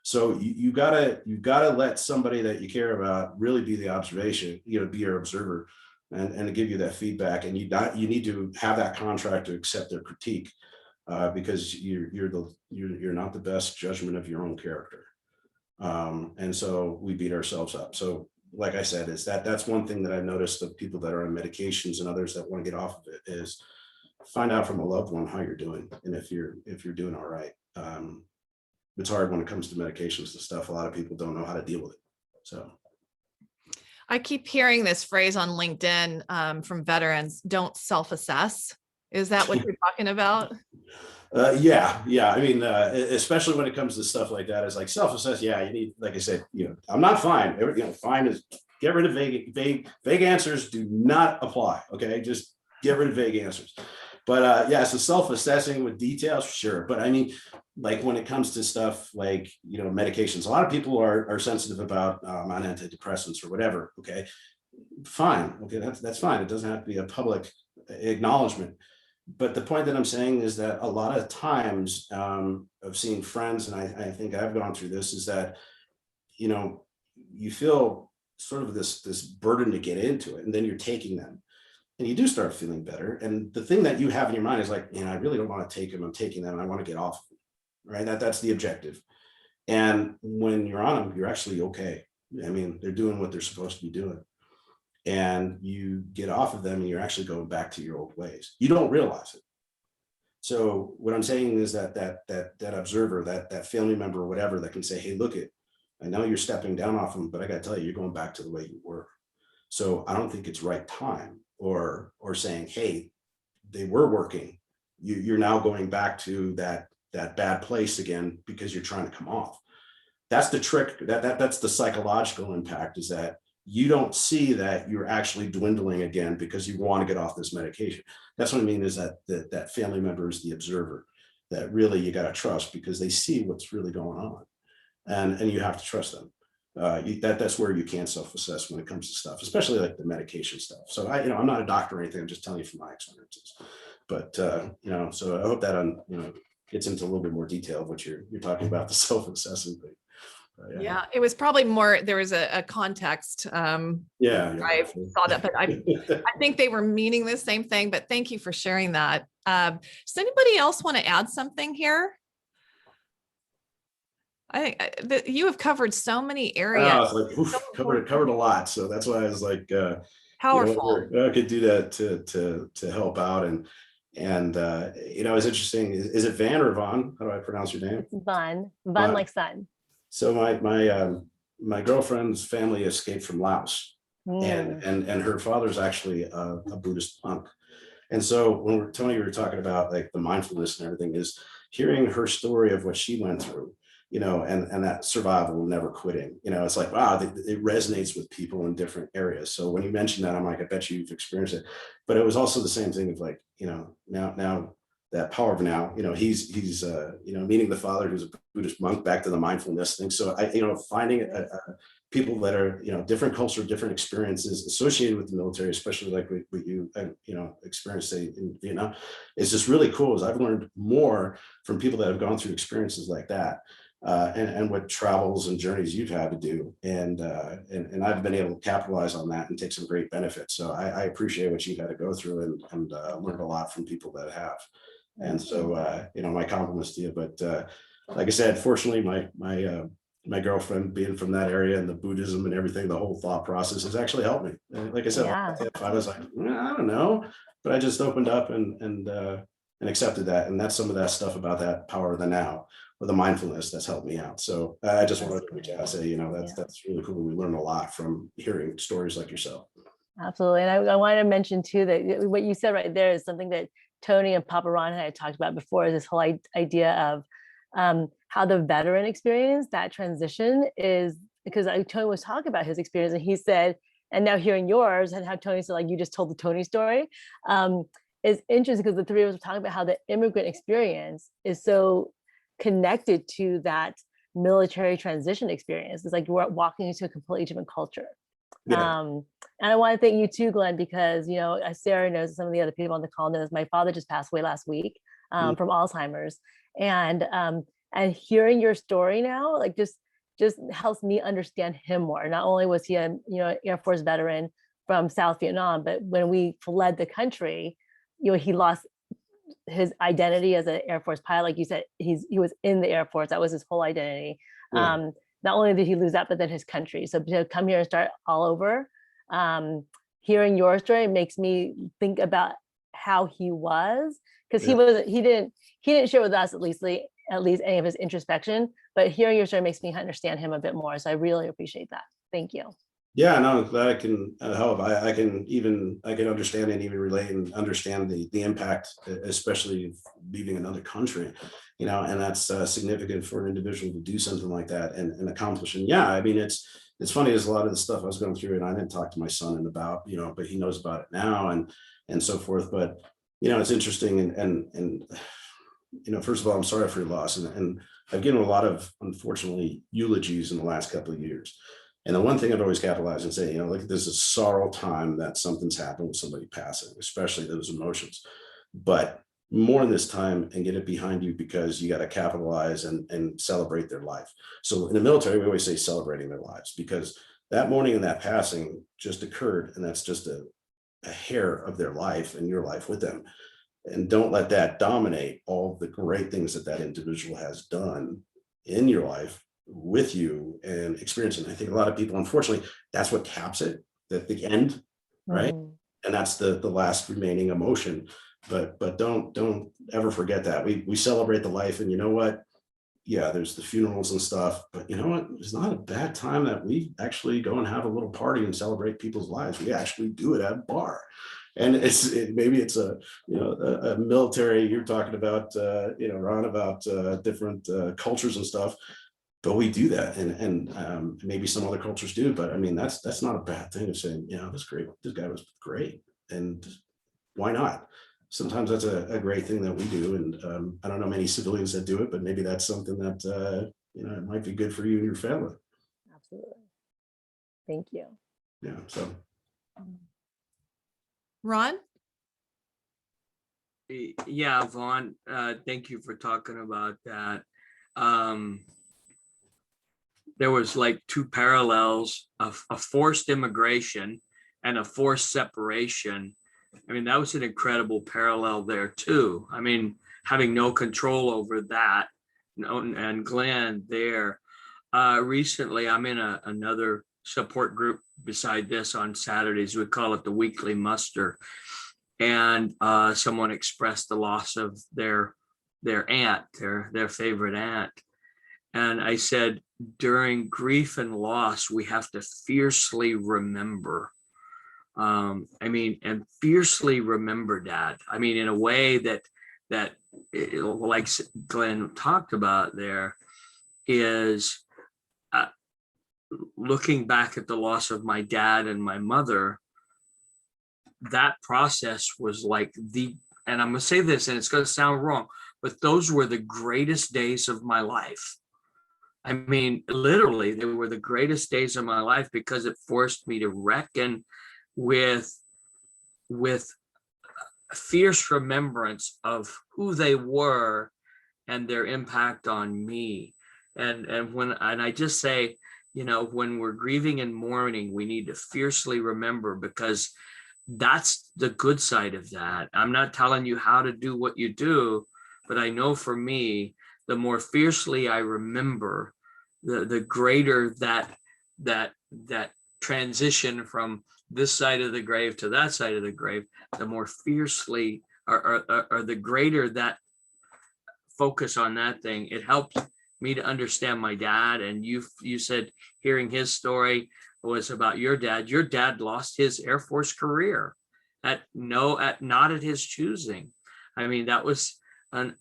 So you gotta let somebody that you care about really be the observation, you know, be your observer, and to give you that feedback. And you need to have that contract to accept their critique, because you're not the best judgment of your own character. And so we beat ourselves up. So like I said, is that's one thing that I've noticed of people that are on medications and others that want to get off of it, is find out from a loved one how you're doing, and if you're doing all right. It's hard when it comes to medications and stuff. A lot of people don't know how to deal with it. So I keep hearing this phrase on LinkedIn from veterans: don't self-assess. Is that what you're talking about? Yeah. I mean, especially when it comes to stuff like that, it's like self-assess. Yeah, you need, like I said, you know, I'm not fine. You know, fine is get rid of vague answers. Do not apply. Okay, just get rid of vague answers. But yeah, so self-assessing with details, sure. But I mean, like when it comes to stuff like, you know, medications, a lot of people are sensitive about on antidepressants or whatever. Okay, fine. Okay, that's fine. It doesn't have to be a public acknowledgement. But the point that I'm saying is that a lot of times of seeing friends, and I think I've gone through this, is that, you know, you feel sort of this burden to get into it, and then you're taking them. And you do start feeling better. And the thing that you have in your mind is like, I really don't want to take them. I'm taking them. I want to get off of them, right? That's the objective. And when you're on them, you're actually okay. I mean, they're doing what they're supposed to be doing. And you get off of them and you're actually going back to your old ways. You don't realize it. So what I'm saying is that observer, that family member or whatever, that can say, hey, look it, I know you're stepping down off them, but I got to tell you, you're going back to the way you were. So I don't think it's right time. Or saying, hey, they were working. You're now going back to that bad place again because you're trying to come off. That's the trick. That's the psychological impact, is that you don't see that you're actually dwindling again because you want to get off this medication. That's what I mean, is that family member is the observer that really you got to trust, because they see what's really going on, and you have to trust them. That's where you can't self-assess when it comes to stuff, especially like the medication stuff. So I'm not a doctor or anything. I'm just telling you from my experiences. But so I hope that gets into a little bit more detail of what you're talking about, the self-assessing thing. Yeah, it was probably more, there was a context. I saw that, but I think they were meaning the same thing, but thank you for sharing that. Does anybody else want to add something here? I think that you have covered so many areas. Covered a lot. So that's why I was like, powerful. I could do that to help out. And it's interesting. Is it Van or Vaughn? How do I pronounce your name? Van like sun. So my girlfriend's family escaped from Laos, and her father's actually a Buddhist monk. And so when Tony, we were talking about like the mindfulness and everything, is hearing her story of what she went through, and that survival, never quitting. It's like, wow, it resonates with people in different areas. So when you mentioned that, I'm like, I bet you've experienced it. But it was also the same thing of like, now that power of now, he's meeting the father who's a Buddhist monk, back to the mindfulness thing. So finding people that are, different culture, different experiences associated with the military, especially like what you, experienced, say, in Vietnam, is just really cool. Is I've learned more from people that have gone through experiences like that. And what travels and journeys you've had to do, and I've been able to capitalize on that and take some great benefits. So I appreciate what you've had to go through, and learned a lot from people that have. And so my compliments to you. But like I said, fortunately, my girlfriend, being from that area, and the Buddhism and everything, the whole thought process has actually helped me. And like I said, I was like, I don't know, but I just opened up and accepted that. And that's some of that stuff about that power of the now, or the mindfulness, that's helped me out. So I just wanted to reach out and say, that's really cool. We learn a lot from hearing stories like yourself. Absolutely. And I want to mention too, that what you said right there is something that Tony and Papa Ron had talked about before, is this whole idea of how the veteran experience, that transition is, because Tony was talking about his experience, and he said, and now hearing yours, and how Tony said, like, you just told the Tony story, is interesting, because the three of us were talking about how the immigrant experience is so connected to that military transition experience. It's like we're walking into a completely different culture. Yeah. And I want to thank you too, Glenn, because as Sarah knows, some of the other people on the call knows, my father just passed away last week from Alzheimer's, and hearing your story now, like just helps me understand him more. Not only was he a Air Force veteran from South Vietnam, but when we fled the country, he lost his identity as an Air Force pilot. Like you said, he was in the Air Force. That was his whole identity. Yeah. Not only did he lose that, but then his country. So to come here and start all over, hearing your story makes me think about how he was, because he didn't share with us at least any of his introspection, but hearing your story makes me understand him a bit more. So I really appreciate that. Thank you. Yeah, no, I'm glad I can help. I can understand and even relate and understand the impact, especially leaving another country, and that's significant for an individual to do something like that and accomplish. And yeah, I mean, it's funny, as a lot of the stuff I was going through, and I didn't talk to my son about, but he knows about it now and so forth. But it's interesting, and first of all, I'm sorry for your loss, and I've given a lot of, unfortunately, eulogies in the last couple of years. And the one thing I've always capitalized and say, look, there's a sorrow time that something's happened with somebody passing, especially those emotions. But more in this time, and get it behind you, because you got to capitalize and celebrate their life. So in the military, we always say celebrating their lives, because that morning and that passing just occurred, and that's just a hair of their life and your life with them. And don't let that dominate all the great things that individual has done in your life with you and experiencing. I think a lot of people, unfortunately, that's what caps it, at the end, right? And that's the last remaining emotion. But don't ever forget that we celebrate the life. And you know what? Yeah, there's the funerals and stuff, but you know what? It's not a bad time that we actually go and have a little party and celebrate people's lives. We actually do it at a bar. And maybe it's a military. You're talking about Ron, about different cultures and stuff. but we do that, and maybe some other cultures do, but I mean, that's not a bad thing of saying, this guy was great, and why not? Sometimes that's a great thing that we do, and I don't know many civilians that do it, but maybe that's something that it might be good for you and your family. Absolutely. Thank you. Yeah. So Ron? Yeah, Vaughn, thank you for talking about that. There was like two parallels of a forced immigration and a forced separation. I mean, that was an incredible parallel there too. I mean, having no control over that, and Glenn there. Recently, I'm in another support group beside this on Saturdays. We call it the weekly muster. And someone expressed the loss of their aunt, their favorite aunt. And I said, during grief and loss, we have to fiercely remember. And fiercely remember Dad. I mean, in a way that like Glenn talked about there, is looking back at the loss of my dad and my mother. That process was like and I'm gonna say this, and it's gonna sound wrong, but those were the greatest days of my life. I mean, literally, they were the greatest days of my life because it forced me to reckon with fierce remembrance of who they were and their impact on me. And I just say, when we're grieving and mourning, we need to fiercely remember, because that's the good side of that. I'm not telling you how to do what you do, but I know for me, the more fiercely I remember, the greater that transition from this side of the grave to that side of the grave, the more fiercely or the greater that focus on that thing. It helps me to understand my dad. And you said hearing his story was about your dad. Your dad lost his Air Force career not at his choosing. I mean, that was an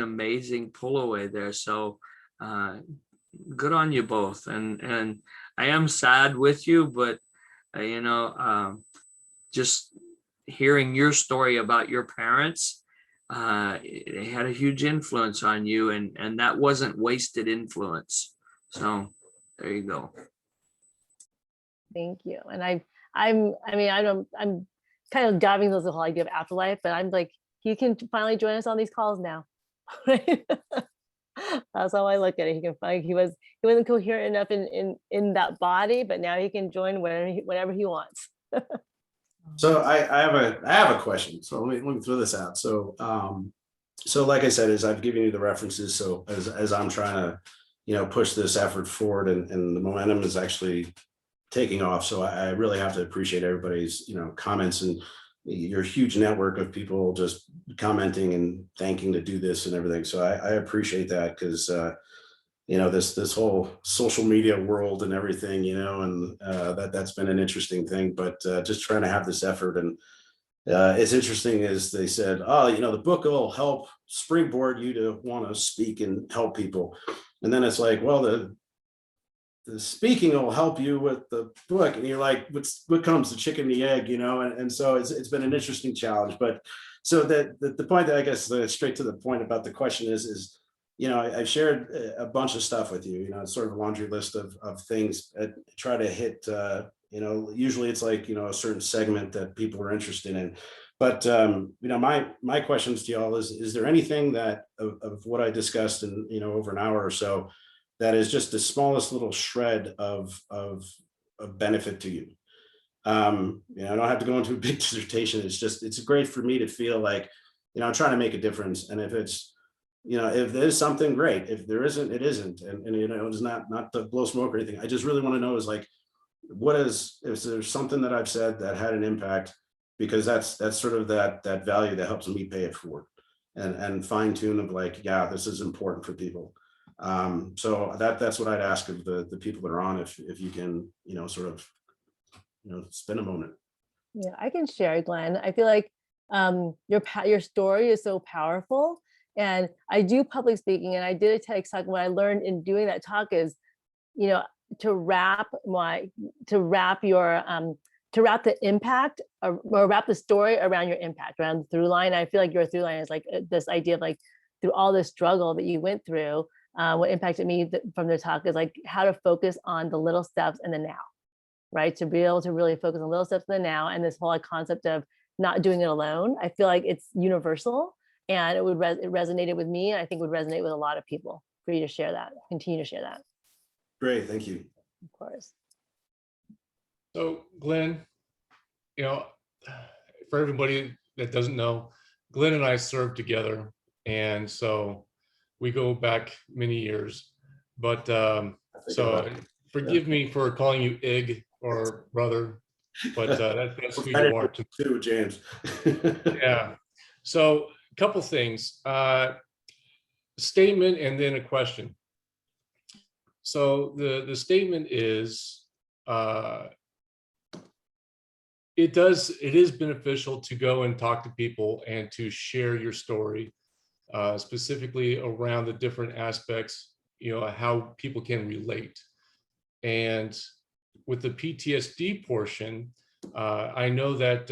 amazing pull away there. So good on you both. And I am sad with you, but just hearing your story about your parents, it had a huge influence on you, and that wasn't wasted influence. So there you go. Thank you. And I'm kind of diving into the whole idea of afterlife, but I'm like, he can finally join us on these calls now. Right? That's how I look at it. He wasn't coherent enough in that body, but now he can join whenever he wants. So I have a question. So let me throw this out. So like I said, as I've given you the references, so as I'm trying to push this effort forward, and the momentum is actually taking off. So I really have to appreciate everybody's comments and your huge network of people just commenting and thanking to do this and everything. So I appreciate that, because this whole social media world and everything, and that's been an interesting thing, but just trying to have this effort. And it's interesting, as they said, the book will help springboard you to want to speak and help people. And then it's like, well, the speaking will help you with the book. And you're like, what comes, the chicken and the egg, and so it's been an interesting challenge. But so the point that I guess straight to the point about the question is, I shared a bunch of stuff with you, it's sort of a laundry list of things that try to hit, usually it's like, a certain segment that people are interested in. But, my questions to y'all is there anything that of what I discussed in, over an hour or so, that is just the smallest little shred of benefit to you? I don't have to go into a big dissertation. It's great for me to feel like, I'm trying to make a difference. And if it's, if there's something, great. If there isn't, it isn't. And it's not to blow smoke or anything. I just really want to know is like, is there something that I've said that had an impact? Because that's sort of that value that helps me pay it forward and fine tune of like, yeah, this is important for people. So that's what I'd ask of the people that are on, if you can, sort of, spend a moment. Yeah, I can share, Glenn. I feel like your story is so powerful, And I do public speaking, and I did a TEDx talk. What I learned in doing that talk is, to wrap the impact or wrap the story around your impact, around the through line. I feel like your through line is like this idea of like, through all this struggle that you went through, what impacted me from the talk is like how to focus on the little steps in the now, right? To be able to really focus on little steps in the now, and this whole concept of not doing it alone. I feel like it's universal, and it resonated with me. And I think would resonate with a lot of people. For you to share that, continue to share that. Great, thank you. Of course. So Glenn, for everybody that doesn't know, Glenn and I served together, and so we go back many years. But so forgive me for calling you Ig or brother, but that's who you are too, James. Yeah. So a couple things. Statement and then a question. So the statement is, it is beneficial to go and talk to people and to share your story, specifically around the different aspects, how people can relate. And with the PTSD portion, I know that,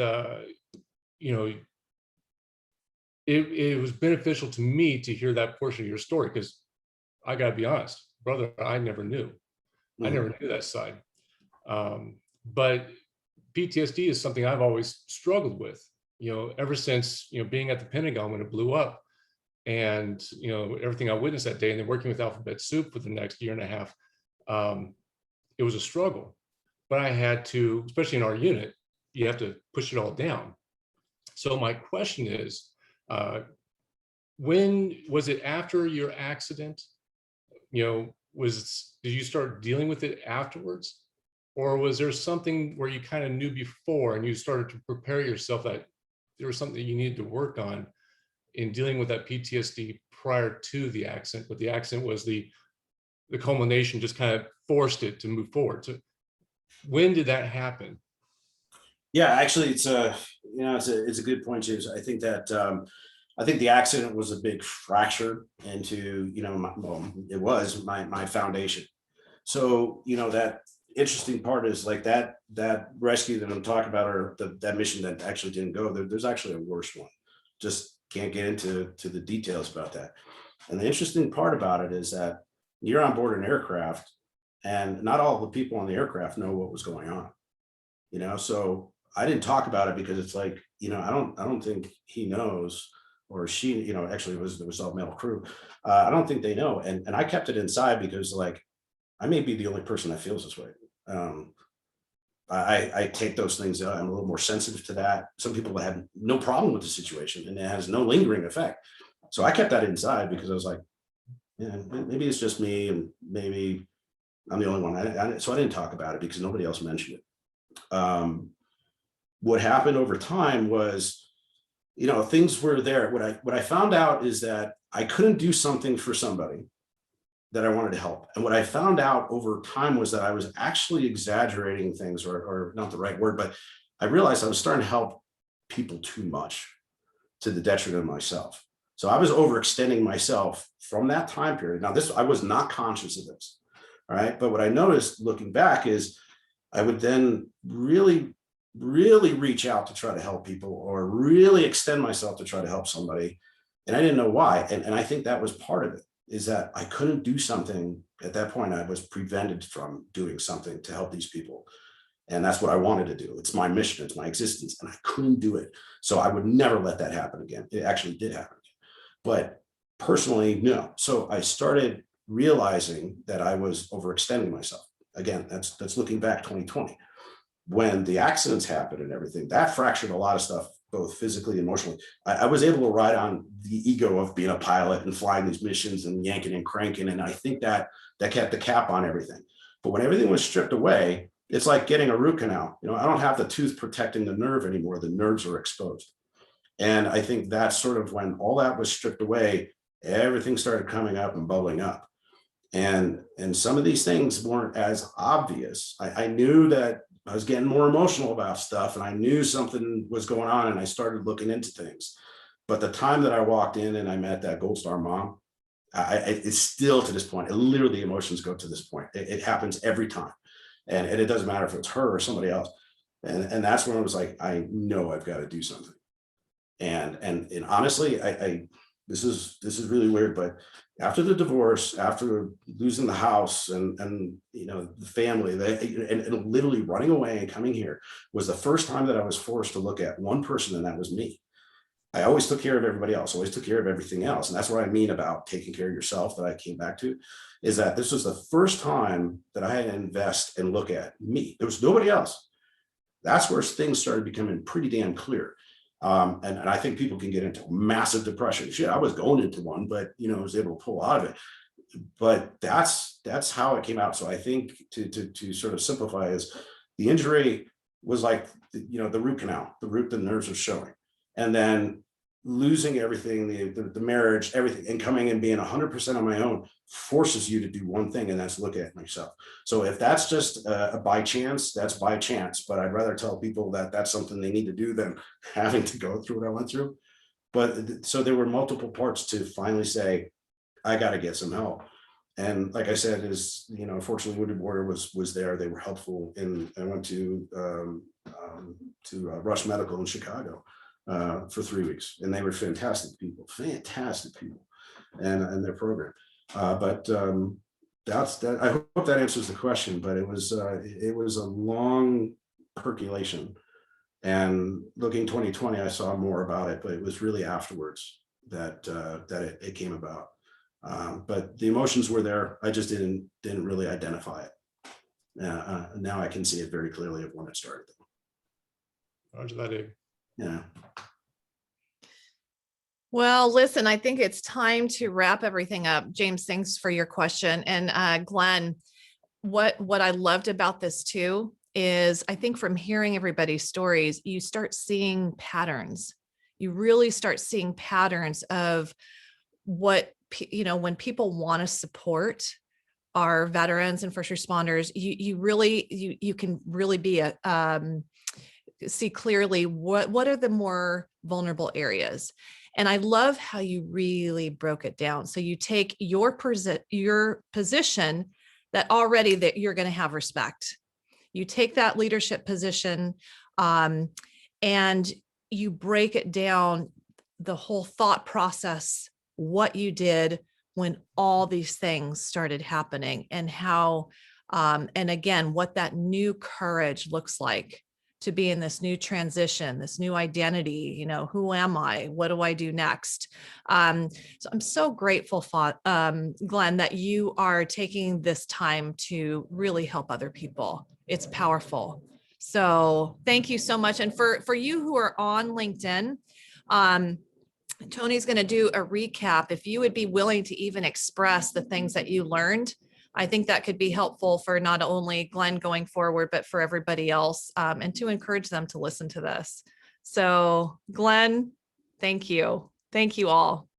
it was beneficial to me to hear that portion of your story, because I got to be honest, brother, I never knew. I never knew that side. But PTSD is something I've always struggled with, ever since, being at the Pentagon when it blew up, and, everything I witnessed that day, and then working with Alphabet Soup for the next year and a half. It was a struggle, but I had to, especially in our unit, you have to push it all down. So my question is, when was it after your accident? Did you start dealing with it afterwards? Or was there something where you kind of knew before and you started to prepare yourself that there was something that you needed to work on in dealing with that PTSD prior to the accident, but the accident was the culmination, just kind of forced it to move forward? So when did that happen? Yeah, actually, it's a good point, James. I think that I think the accident was a big fracture into, it was my foundation. So, that interesting part is like that rescue that I'm talking about, or that mission that actually didn't go, there's actually a worse one. Just can't get into the details about that. And the interesting part about it is that you're on board an aircraft, and not all the people on the aircraft know what was going on. So I didn't talk about it because it's like, I don't think he knows, or she, actually it was all male crew. I don't think they know. And I kept it inside because, like, I may be the only person that feels this way. I take those things, I'm a little more sensitive to that. Some people have no problem with the situation and it has no lingering effect. So I kept that inside because I was like, yeah, maybe it's just me, and maybe I'm the only one. So I didn't talk about it because nobody else mentioned it. What happened over time was, things were there. What I found out is that I couldn't do something for somebody that I wanted to help. And what I found out over time was that I was actually exaggerating things, or not the right word, but I realized I was starting to help people too much to the detriment of myself. So I was overextending myself from that time period. Now, I was not conscious of this, all right? But what I noticed looking back is I would then really reach out to try to help people, or really extend myself to try to help somebody. And I didn't know why. And I think that was part of it, is that I couldn't do something at that point. I was prevented from doing something to help these people. And that's what I wanted to do. It's my mission, it's my existence, and I couldn't do it. So I would never let that happen again. It actually did happen again. But personally, no. So I started realizing that I was overextending myself. Again, that's looking back 2020. When the accidents happened and everything, that fractured a lot of stuff, both physically and emotionally. I was able to ride on the ego of being a pilot and flying these missions and yanking and cranking. And I think that kept the cap on everything. But when everything was stripped away, it's like getting a root canal. I don't have the tooth protecting the nerve anymore. The nerves are exposed. And I think that's sort of when all that was stripped away, everything started coming up and bubbling up. And some of these things weren't as obvious. I knew that I was getting more emotional about stuff, and I knew something was going on, and I started looking into things. But the time that I walked in and I met that Gold Star mom, it's still to this point, literally emotions go to this point. It happens every time. And it doesn't matter if it's her or somebody else. And that's when I was like, I know I've got to do something. And honestly, this is really weird, but after the divorce, after losing the house and the family, and literally running away and coming here was the first time that I was forced to look at one person, and that was me. I always took care of everybody else, always took care of everything else. And that's what I mean about taking care of yourself, that I came back to, is that this was the first time that I had to invest and look at me. There was nobody else. That's where things started becoming pretty damn clear. And I think people can get into massive depression. Shit, I was going into one, but I was able to pull out of it. But that's how it came out. So I think to sort of simplify is the injury was like the root canal, the root the nerves are showing, and then losing everything, the marriage, everything, and coming and being 100% on my own forces you to do one thing, and that's look at myself. So if that's just a by chance, that's by chance. But I'd rather tell people that that's something they need to do than having to go through what I went through. But so there were multiple parts to finally say, I got to get some help. And like I said, fortunately, Wounded Warrior was there. They were helpful. And I went to Rush Medical in Chicago for 3 weeks, and they were fantastic people, and their program. That's that. I hope that answers the question. But it was a long percolation, and looking 2020, I saw more about it. But it was really afterwards that it came about. But the emotions were there. I just didn't really identify it. Now I can see it very clearly of when it started. Roger that, Abe. Yeah. Well, listen, I think it's time to wrap everything up. James, thanks for your question. And Glenn, what I loved about this too is I think from hearing everybody's stories, you start seeing patterns. You really start seeing patterns of what, when people want to support our veterans and first responders, you can really be see clearly what are the more vulnerable areas. And I love how you really broke it down. So you take your position that already that you're going to have respect. You take that leadership position and you break it down, the whole thought process, what you did when all these things started happening, and how, and again, what that new courage looks like to be in this new transition, this new identity, who am I? What do I do next? So I'm so grateful, Glenn, that you are taking this time to really help other people. It's powerful. So thank you so much. And for you who are on LinkedIn, Tony's going to do a recap. If you would be willing to even express the things that you learned, I think that could be helpful for not only Glenn going forward, but for everybody else, and to encourage them to listen to this. So Glenn, thank you. Thank you all.